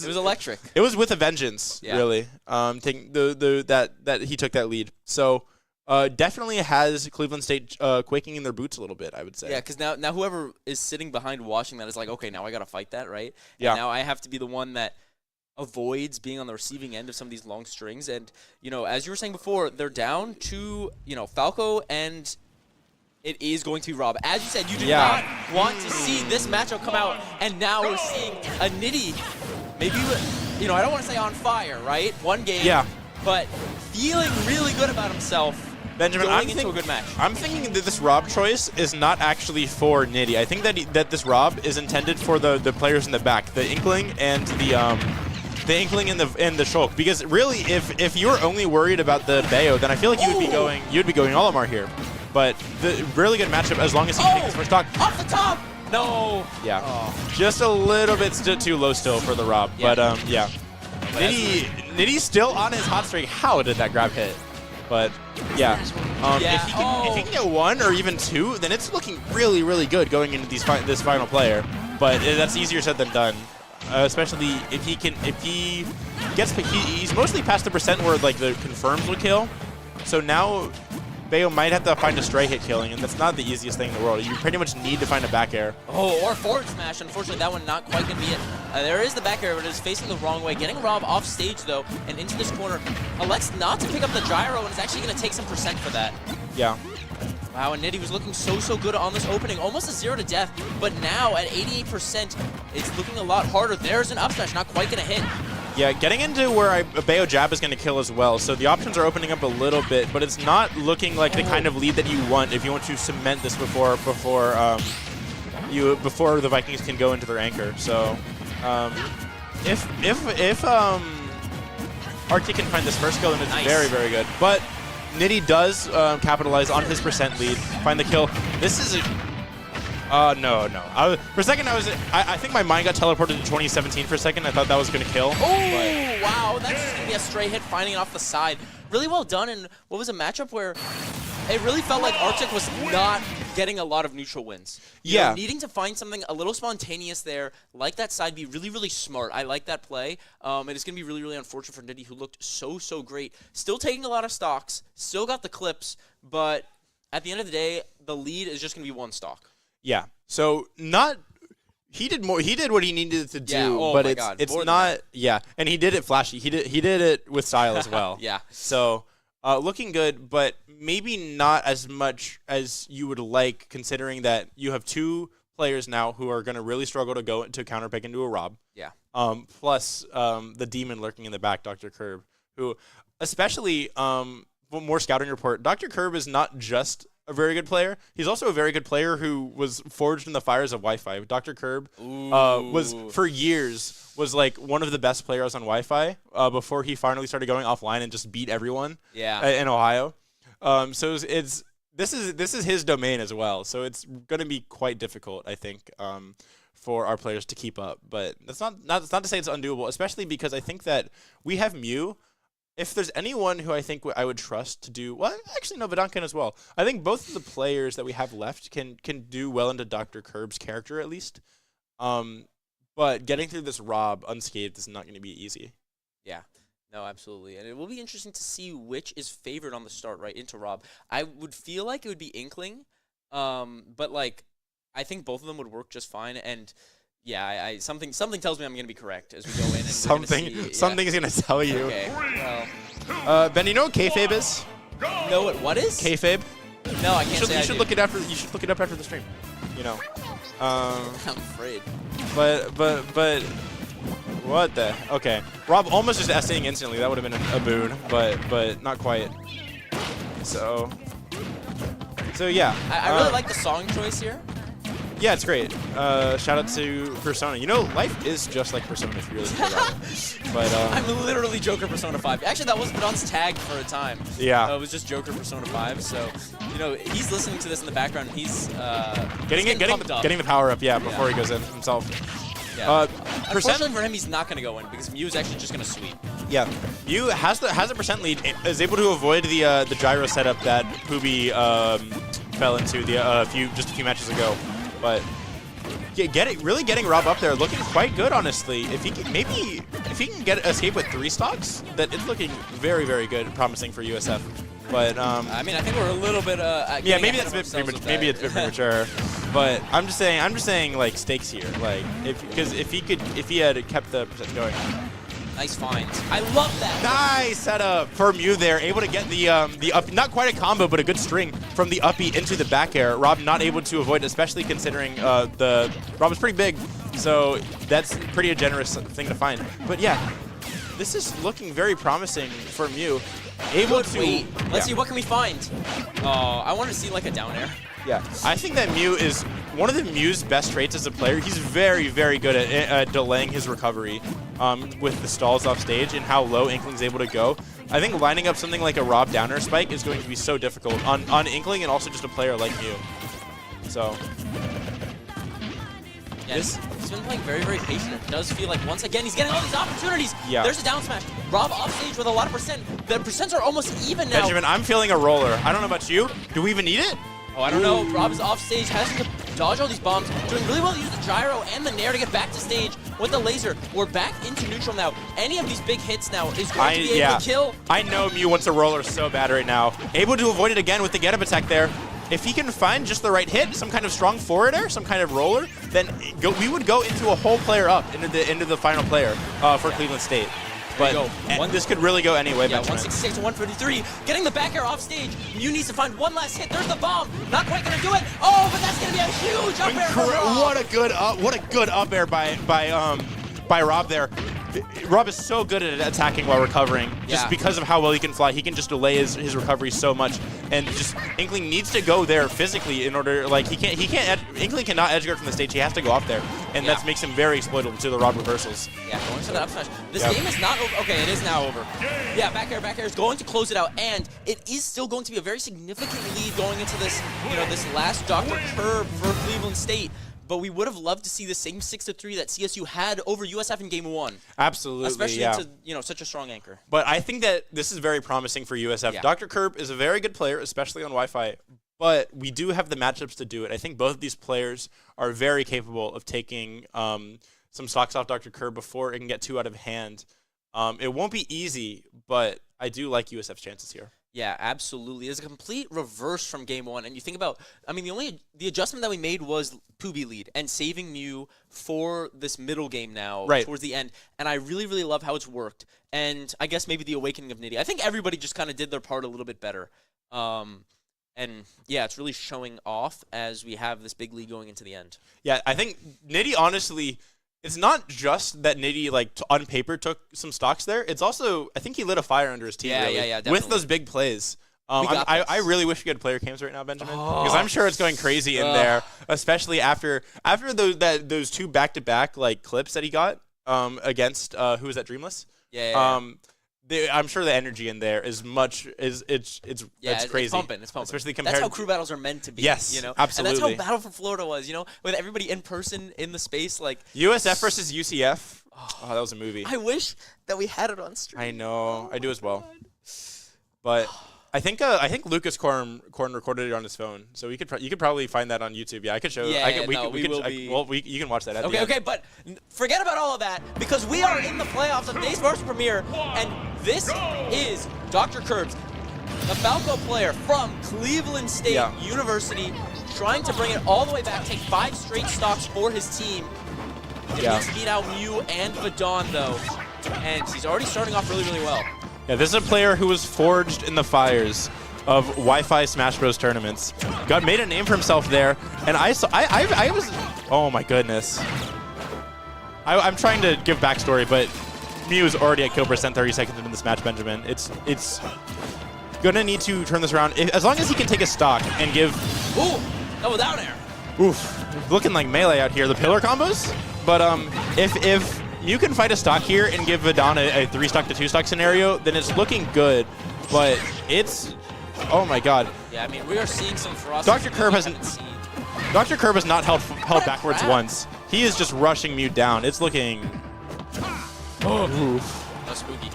electric. It was with a vengeance, really. Taking that he took that lead. So. Definitely has Cleveland State quaking in their boots a little bit, I would say. Yeah, because now whoever is sitting behind watching that is like, okay, now I got to fight that, right? Yeah. And now I have to be the one that avoids being on the receiving end of some of these long strings. And, you know, as you were saying before, they're down to, Falco, and it is going to be Rob. As you said, you did not want to see this matchup come out, and now we're seeing a Nitty, maybe, I don't want to say on fire, right? One game, but feeling really good about himself. Benjamin, going into a good match. I'm thinking that this Rob choice is not actually for Nitty. I think that this Rob is intended for the players in the back, the Inkling and the Inkling and the Shulk. Because really, if you were only worried about the Bayo, then I feel like you'd be going Olimar here. But the really good matchup as long as he can take his first stock. Off the top. No. Yeah. Just a little bit too low still for the Rob. Yeah. But Nitty's still on his hot streak. How did that grab hit? But if he can get 1 or even 2, then it's looking really good going into this final player. But that's easier said than done, especially if he he's mostly past the percent where like the confirms will kill. So now Bayo might have to find a stray hit killing, and that's not the easiest thing in the world. You pretty much need to find a back air. Oh, or forward smash. Unfortunately, that one not quite going to be it. There is the back air, but it's facing the wrong way. Getting Rob off stage, though, and into this corner. Elects not to pick up the gyro, and is actually going to take some percent for that. Yeah. Wow, and Nitty was looking so good on this opening. Almost a 0 to death, but now at 88%, it's looking a lot harder. There's an up smash, not quite going to hit. Yeah, getting into where a Bayo jab is going to kill as well. So the options are opening up a little bit, but it's not looking like the kind of lead that you want if you want to cement this before the Vikings can go into their anchor. So if Arctic can find this first kill, then it's very, very good. But Nitty does capitalize on his percent lead, find the kill. This is no. For a second, I think my mind got teleported to 2017 for a second. I thought that was going to kill. Oh, wow. That's just going to be a stray hit, finding it off the side. Really well done, and what was a matchup where it really felt like Arctic was not getting a lot of neutral wins. You know, needing to find something a little spontaneous there, like that side B, really, really smart. I like that play. It is going to be really, really unfortunate for Nitty, who looked so great. Still taking a lot of stocks, still got the clips, but at the end of the day, the lead is just going to be one stock. Yeah. So he did what he needed to do, but it's not and he did it flashy. He did it with style as well. Yeah. So looking good, but maybe not as much as you would like, considering that you have two players now who are going to really struggle to go to counter pick into a Rob. Yeah. Plus the demon lurking in the back, Dr. Curb, who especially more scouting report. Dr. Curb is not just a very good player. He's also a very good player who was forged in the fires of Wi-Fi. Dr. Curb was, for years, was like one of the best players on Wi-Fi before he finally started going offline and just beat everyone in Ohio. So this is his domain as well. So it's going to be quite difficult, I think, for our players to keep up. But that's not to say it's undoable, especially because I think that we have Mew. If there's anyone who I think I would trust to do, well, actually, no, Vedant can as well. I think both of the players that we have left can do well into Dr. Curb's character, at least. But getting through this Rob unscathed is not going to be easy. Yeah. No, absolutely. And it will be interesting to see which is favored on the start, right, into Rob. I would feel like it would be Inkling, but, like, I think both of them would work just fine. And yeah, something tells me I'm going to be correct as we go in. And something's going to tell you. Okay. Well, Ben, you know what kayfabe is? No, what is? Kayfabe. No, I can't say. You should look it after. You should look it up after the stream. You know. I'm afraid. But what the? Okay. Rob almost just S-ing instantly. That would have been a boon, but not quite. So yeah. I really like the song choice here. Yeah, it's great. Shout out to Persona. You know, life is just like Persona if you really think about it. But I'm literally Joker Persona 5. Actually, that was Vedant's tag for a time. Yeah. It was just Joker Persona 5. So, you know, he's listening to this in the background. He's getting the power up. Yeah, before he goes in himself. Yeah. Unfortunately for him, he's not going to go in because Mew is actually just going to sweep. Yeah. Mew has a percent lead. Is able to avoid the gyro setup that Poobie fell into just a few matches ago. But really getting Rob up there, looking quite good, honestly. If he can get escape with 3 stocks, that it's looking very, very good, promising for USF. But I mean, I think we're a little bit. Yeah, maybe that's a bit premature. But I'm just saying like stakes here, like if he had kept the percent going. Nice finds. I love that. Nice setup for Mew there. Able to get the up, not quite a combo, but a good string from the uppy into the back air. Rob not able to avoid, especially considering Rob is pretty big, so that's pretty a generous thing to find. But yeah, this is looking very promising for Mew. Let's see, what can we find? Oh, I want to see like a down air. Yeah, I think that Mew is one of the Mew's best traits as a player. He's very, very good at delaying his recovery with the stalls off stage and how low Inkling's able to go. I think lining up something like a Rob downer spike is going to be so difficult on Inkling and also just a player like Mew. So. Yeah, he's been playing very, very patient. It does feel like once again he's getting all these opportunities. Yeah. There's a down smash. Rob off stage with a lot of percent. The percents are almost even now. Benjamin, I'm feeling a roller. I don't know about you. Do we even need it? Oh, I don't know. Rob is off stage. Has to dodge all these bombs, doing really well to use the gyro and the nair to get back to stage with the laser. We're back into neutral now. Any of these big hits now is going to be able to kill. I know Mew wants a roller so bad right now. Able to avoid it again with the get-up attack there. If he can find just the right hit, some kind of strong forward air, some kind of roller, then we would go into a whole player up into the final player for Cleveland State. But this could really go anyway. Yeah, 166 to 133. Getting the back air off stage. Mew needs to find one last hit. There's the bomb. Not quite going to do it. Oh, but that's going to be a huge up air for Rob. What a good up air by Rob there. Rob is so good at attacking while recovering, just because of how well he can fly. He can just delay his recovery so much, and just Inkling needs to go there physically in order. Like Inkling cannot edge guard from the stage. He has to go up there, and that makes him very exploitable to the Rob reversals. Yeah, going for that up smash. This game is not over. Okay, it is now over. Yeah, back air is going to close it out, and it is still going to be a very significant lead going into this, this last Dr. Curb for Cleveland State. But we would have loved to see the same 6-3 that CSU had over USF in Game 1. Absolutely, especially to such a strong anchor. But I think that this is very promising for USF. Yeah. Dr. Curb is a very good player, especially on Wi-Fi. But we do have the matchups to do it. I think both of these players are very capable of taking some stocks off Dr. Curb before it can get too out of hand. It won't be easy, but I do like USF's chances here. Yeah, absolutely. It's a complete reverse from Game 1. And you think about, I mean, the adjustment that we made was Pubi lead and saving Mew for this middle game now towards the end. And I really, really love how it's worked. And I guess maybe the awakening of Nitty. I think everybody just kind of did their part a little bit better. And yeah, it's really showing off as we have this big lead going into the end. Yeah, I think Nitty, honestly, it's not just that Nitty, like, on paper took some stocks there. It's also, I think he lit a fire under his team, definitely. with those big plays. I really wish we had player cams right now, Benjamin, because I'm sure it's going crazy in there, especially after those two back-to-back like clips that he got against who was that, Dreamless? I'm sure the energy in there is it's crazy. It's pumping. Especially compared. That's how crew battles are meant to be. Yes, absolutely. And that's how Battle for Florida was. With everybody in person in the space, like USF versus UCF. Oh, that was a movie. I wish that we had it on stream. I know. I do as well. But I think Lucas Korn recorded it on his phone, so you could probably find that on YouTube. Yeah, I could show. You can watch that. Okay, but forget about all of that because we are in the playoffs of NACE Varsity Premier, and this is Dr. Curbs, the Falco player from Cleveland State University, trying to bring it all the way back, take 5 straight stocks for his team. He needs to beat out Mew and Vadon though, and he's already starting off really, really well. Yeah, this is a player who was forged in the fires of Wi-Fi Smash Bros tournaments. Made a name for himself there, and I was, oh my goodness. I'm trying to give backstory, but Mew is already at kill percent 30 seconds into this match, Benjamin. It's gonna need to turn this around as long as he can take a stock and give. Ooh, double down air. Oof, looking like melee out here. The pillar combos, but if you can fight a stock here and give Vadon a 3-stock to 2-stock scenario, then it's looking good, but it's, oh my god. Yeah, I mean, we are seeing some ferocity. Dr. Curb has not held backwards once. He is just rushing Mew down. It's looking, oof. No spooky.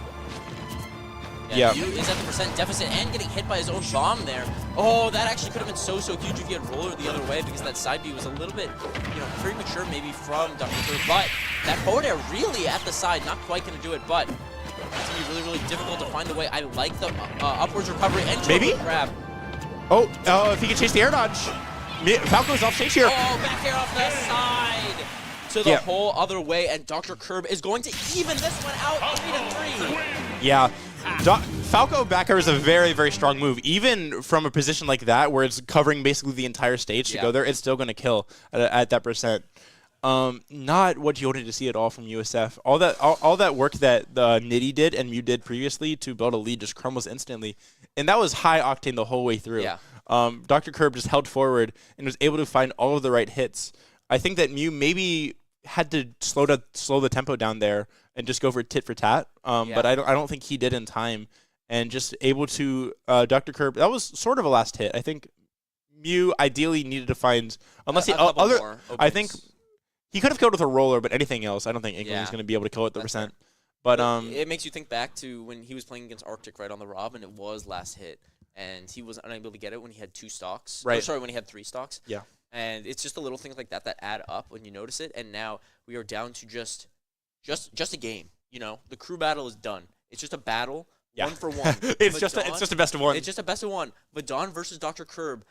Yeah. Mew is at the percent deficit and getting hit by his own bomb there. Oh, that actually could have been so huge if he had roller the other way because that side B was a little bit, premature maybe from Dr. Curb. But that forward air really at the side, not quite going to do it, but it's going to be really, really difficult to find the way. I like the upwards recovery and maybe grab. Oh, if he can chase the air dodge. Falco's off stage here. Oh, back air off the side to the whole other way, and Dr. Curb is going to even this one out 3-3. Yeah. Falco back air is a very, very strong move. Even from a position like that, where it's covering basically the entire stage to go there, it's still going to kill at that percent. Not what you wanted to see at all from USF. All that work that Nitty did and Mew did previously to build a lead just crumbles instantly. And that was high octane the whole way through. Yeah. Dr. Curb just held forward and was able to find all of the right hits. I think that Mew maybe had to slow the tempo down there and just go for tit for tat. But I don't think he did in time. And just able to Dr. Curb, that was sort of a last hit. I think Mew ideally needed to find, unless I think he could have killed with a roller, but anything else, I don't think England is going to be able to kill at the percent. But it makes you think back to when he was playing against Arctic right on the Rob, and it was last hit, and he was unable to get it when he had 2 stocks. Right. Or, sorry, when he had 3 stocks. Yeah. And it's just the little things like that that add up when you notice it. And now we are down to just a game. You know, the crew battle is done. It's just a battle, 1 for 1. It's just a best of 1. It's just a best of 1. Vadon versus Dr. Curb,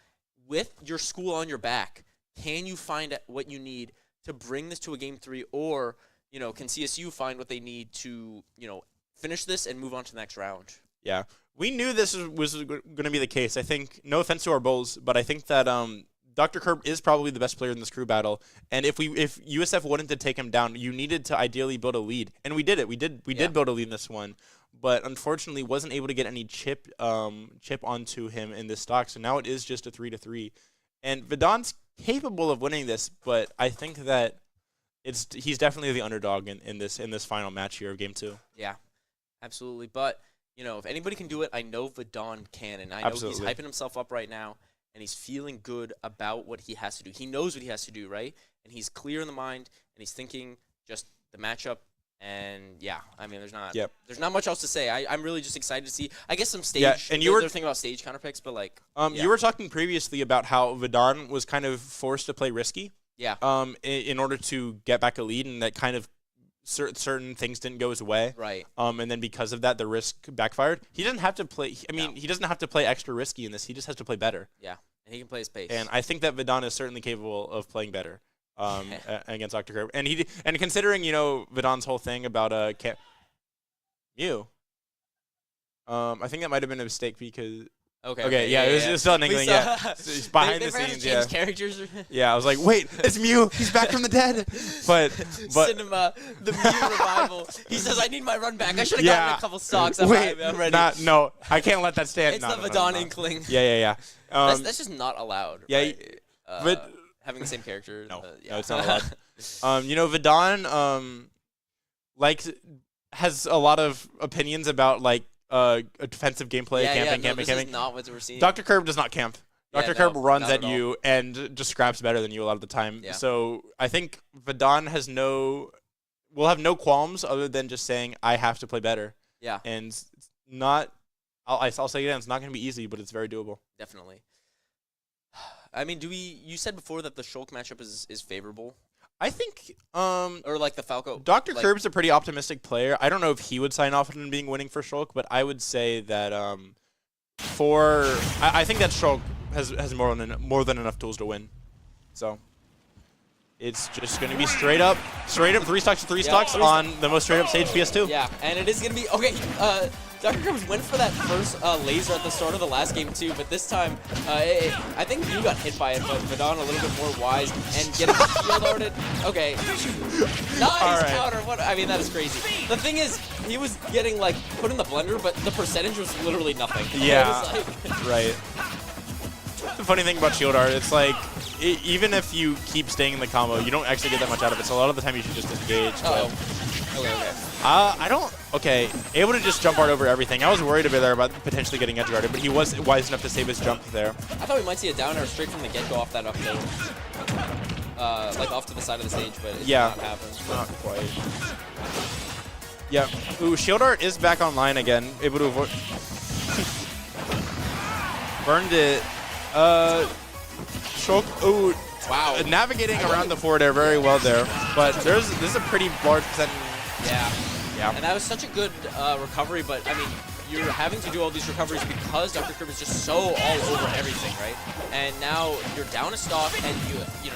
with your school on your back. Can you find what you need to bring this to a game 3, or can CSU find what they need to finish this and move on to the next round? Yeah, we knew this was going to be the case. I think, no offense to our Bulls, but I think that Dr. Curb is probably the best player in this crew battle, and if USF wanted to take him down, you needed to ideally build a lead, and we did it. We did build a lead in this one, but unfortunately wasn't able to get any chip onto him in this stock. So now it is just a 3-3, and Vadon's capable of winning this, but I think that he's definitely the underdog in this final match here of Game 2. Yeah, absolutely. But if anybody can do it, I know Vadon can, and I know he's hyping himself up right now. And he's feeling good about what he has to do. He knows what he has to do, right? And he's clear in the mind, and he's thinking just the matchup. And yeah, I mean, there's not much else to say. I'm really just excited to see. I guess some stage. Yeah, and you were thinking about stage counter picks, but like, you were talking previously about how Vadon was kind of forced to play risky. Yeah. In order to get back a lead, and that kind of certain things didn't go his way. Right. And then because of that, the risk backfired. He doesn't have to play. I mean, he doesn't have to play extra risky in this. He just has to play better. Yeah, and he can play his pace. And I think that Vadon is certainly capable of playing better against Dr. Curb. And considering Vadon's whole thing about I think that might have been a mistake because. Okay, yeah, it was still an inkling, yeah. It's behind the scenes, yeah. Characters. Yeah, I was like, wait, it's Mew. He's back from the dead. But Cinema, the Mew revival. He says, I need my run back. I should have gotten a couple stocks. I'm ready. No, I can't let that stand. It's the Vadon inkling. Yeah. That's just not allowed. Yeah, right? but having the same character. No, it's not allowed. Vadon, has a lot of opinions about a defensive gameplay, camping. This is not what we're seeing. Dr. Curb does not camp. Dr. Curb runs at you and just scraps better than you a lot of the time. Yeah. So I think Vadon will have no qualms other than just saying, I have to play better. Yeah. And it's not, I'll say it again, it's not going to be easy, but it's very doable. Definitely. I mean, you said before that the Shulk matchup is favorable. I think, or like the Falco. Dr. Curb's a pretty optimistic player. I don't know if he would sign off on being winning for Shulk, but I would say that I think that Shulk has more than enough tools to win. So it's just going to be straight up 3 stocks to 3 stocks on the most straight up stage PS2. Yeah, and it is going to be okay. Dr. Curbs went for that first laser at the start of the last game too, but this time I think you got hit by it, but Vadon a little bit more wise and getting shield ordered. Okay, nice counter. What? I mean, that is crazy. The thing is, he was getting put in the blender, but the percentage was literally nothing. Yeah, right. The funny thing about shield art, it's even if you keep staying in the combo, you don't actually get that much out of it. So a lot of the time you should just engage. Okay. Able to just jump art over everything. I was worried a bit there about potentially getting edge guarded, but he was wise enough to save his jump there. I thought we might see a down air straight from the get-go off that up tilt. Off to the side of the stage, but it did not happen. Not quite. Yeah. Ooh, shield art is back online again. Able to avoid. Burned it. Shulk. Ooh. Wow. Navigating around the forward air very well there, but this is a pretty large percent. Yeah. And that was such a good recovery, but I mean, you're having to do all these recoveries because Dr. Curb is just so all over everything, right? And now you're down a stock, and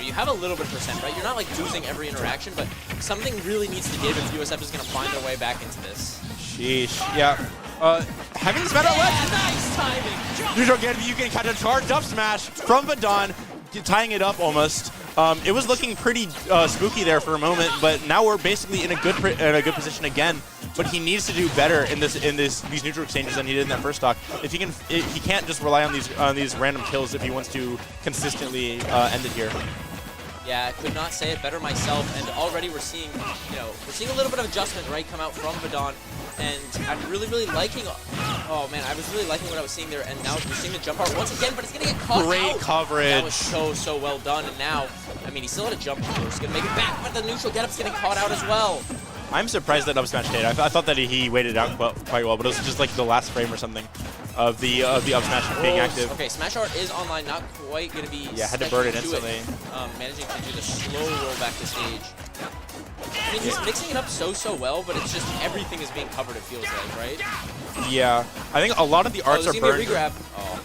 you have a little bit of percent, right? You're not losing every interaction, but something really needs to give if USF is going to find their way back into this. Sheesh. Yeah. Having this meta nice timing. You can catch a charged up smash from Vadon, tying it up almost. It was looking pretty spooky there for a moment, but now we're basically in a good position again. But he needs to do better in these neutral exchanges than he did in that first stock. He can't just rely on these random kills if he wants to consistently end it here. Yeah, I could not say it better myself. And already we're seeing a little bit of adjustment come out from Vadon, and I'm really liking. Oh man, I was really liking what I was seeing there, and now we're seeing the jump art once again, but it's gonna get caught out. Great coverage. That was so well done, and now, I mean, he still had a jump. He's gonna make it back, but the neutral getup's getting caught out as well. I'm surprised that up smash stayed. I thought that he waited out quite well, but it was just the last frame or something. of the up smash being active. Okay, Smash Art is online, not quite going to be. Yeah, had to burn it instantly. Managing to do the slow roll back to stage. I mean, he's mixing it up so well, but it's just everything is being covered, it feels like, right? Yeah, I think a lot of the arts are burned. Regrab. Oh.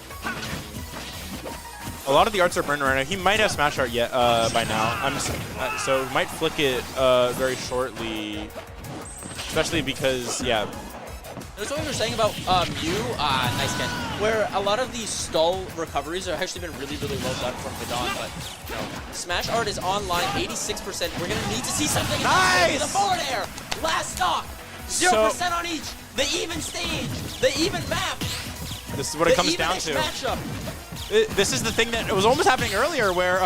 A lot of the arts are burned right now. He might have Smash Art yet by now. So might flick it very shortly, especially because There's what we were saying about Mew, nice catch, where a lot of these stall recoveries have actually been really well done from Vidon, but you know, Smash Art is online, 86%. We're gonna need to see something. Nice! The forward air, last stock, 0% on each, the even stage, the even map. This is what it comes down to. Matchup. This is the thing that was almost happening earlier, where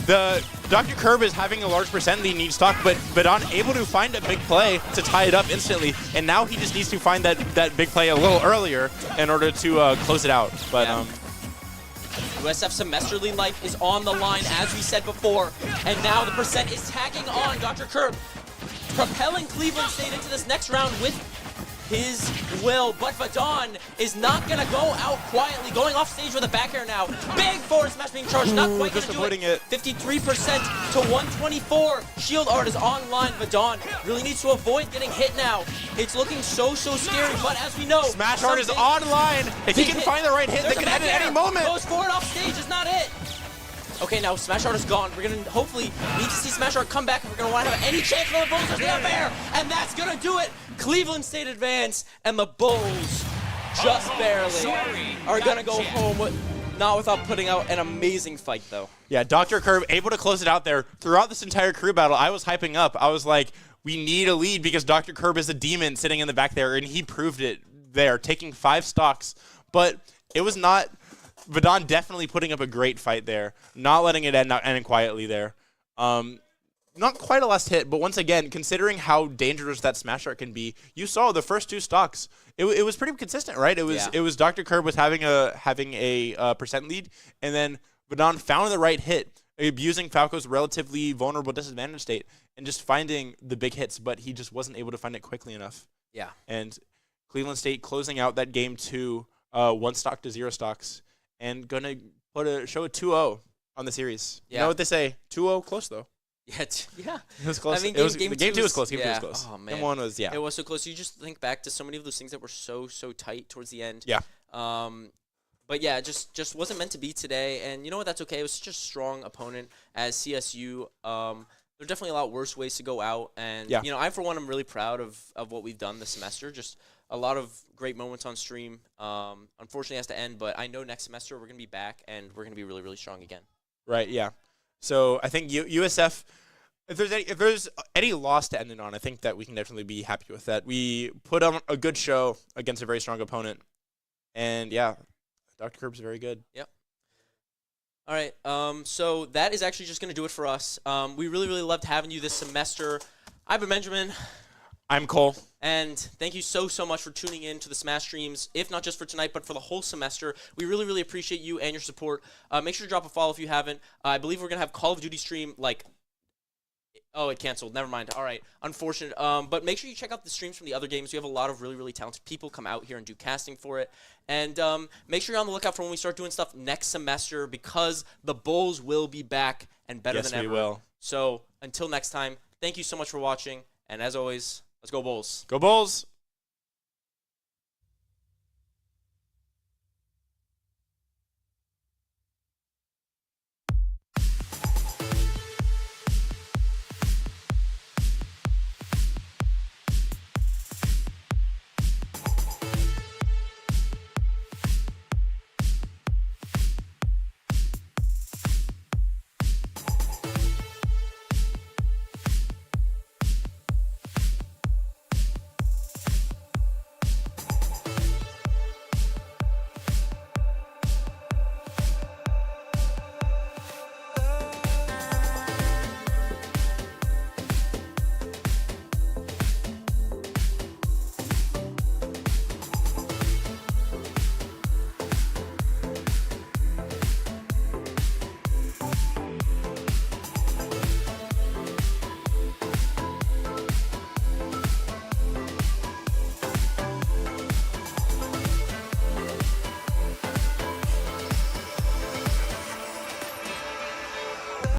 the Dr. Curb is having a large percent lead in each stock, but unable to find a big play to tie it up instantly, and now he just needs to find that big play a little earlier in order to close it out. But USF Semester Lead Life is on the line, as we said before, and now the percent is tagging on Dr. Curb, propelling Cleveland State into this next round with his will, but Vidon is not going to go out quietly, going off stage with a back air now. Big forward smash being charged, not quite going to do it. 53% to 124. Shield Art is online. Vidon really needs to avoid getting hit now. It's looking so scary, but as we know, Smash Art is online. If he can find the right hit, they can end at any moment. Goes forward off stage is not it. Okay, now Smash Art is gone. We're going to hopefully need to see Smash Art come back if we're going to want to have any chance for the Bulls to up air. And that's going to do it. Cleveland State advance, and the Bulls just barely are going to go home, not without putting out an amazing fight, though. Yeah, Dr. Curb able to close it out there. Throughout this entire crew battle, I was hyping up. I was like, we need a lead because Dr. Curb is a demon sitting in the back there, and he proved it there, taking 5 stocks. But it was not... Vidon definitely putting up a great fight there, not letting it end, not ending quietly there. Not quite a last hit, but once again, considering how dangerous that Smash Art can be, you saw the first 2 stocks. It was pretty consistent, right? It was Dr. Curb was having a percent lead, and then Vidon found the right hit, abusing Falco's relatively vulnerable disadvantage state, and just finding the big hits, but he just wasn't able to find it quickly enough. Yeah. And Cleveland State closing out that game 2, 1 stock to 0 stocks. And gonna show a 2-0 on the series. Yeah. You know what they say? 2-0 close though. Yeah, it was close. I mean, game 2 was close. Game 2 was close. Oh man, Game 1 was It was so close. You just think back to so many of those things that were so tight towards the end. Yeah. But yeah, just wasn't meant to be today. And you know what? That's okay. It was such a strong opponent as CSU. There are definitely a lot worse ways to go out. And you know, I for one am really proud of what we've done this semester. Just a lot of great moments on stream. Unfortunately, it has to end, but I know next semester we're going to be back, and we're going to be really strong again. Right, yeah. So I think USF, if there's any loss to end it on, I think that we can definitely be happy with that. We put on a good show against a very strong opponent. And, yeah, Dr. Curb's very good. Yep. All right, so that is actually just going to do it for us. We really loved having you this semester. I've been Benjamin. I'm Cole. And thank you so much for tuning in to the Smash streams, if not just for tonight, but for the whole semester. We really appreciate you and your support. Make sure to drop a follow if you haven't. I believe we're going to have Call of Duty stream, oh, it canceled. Never mind. All right. Unfortunate. But make sure you check out the streams from the other games. We have a lot of really talented people come out here and do casting for it. And make sure you're on the lookout for when we start doing stuff next semester, because the Bulls will be back and better than ever. Yes, we will. So until next time, thank you so much for watching. And as always, let's go Bulls. Go Bulls.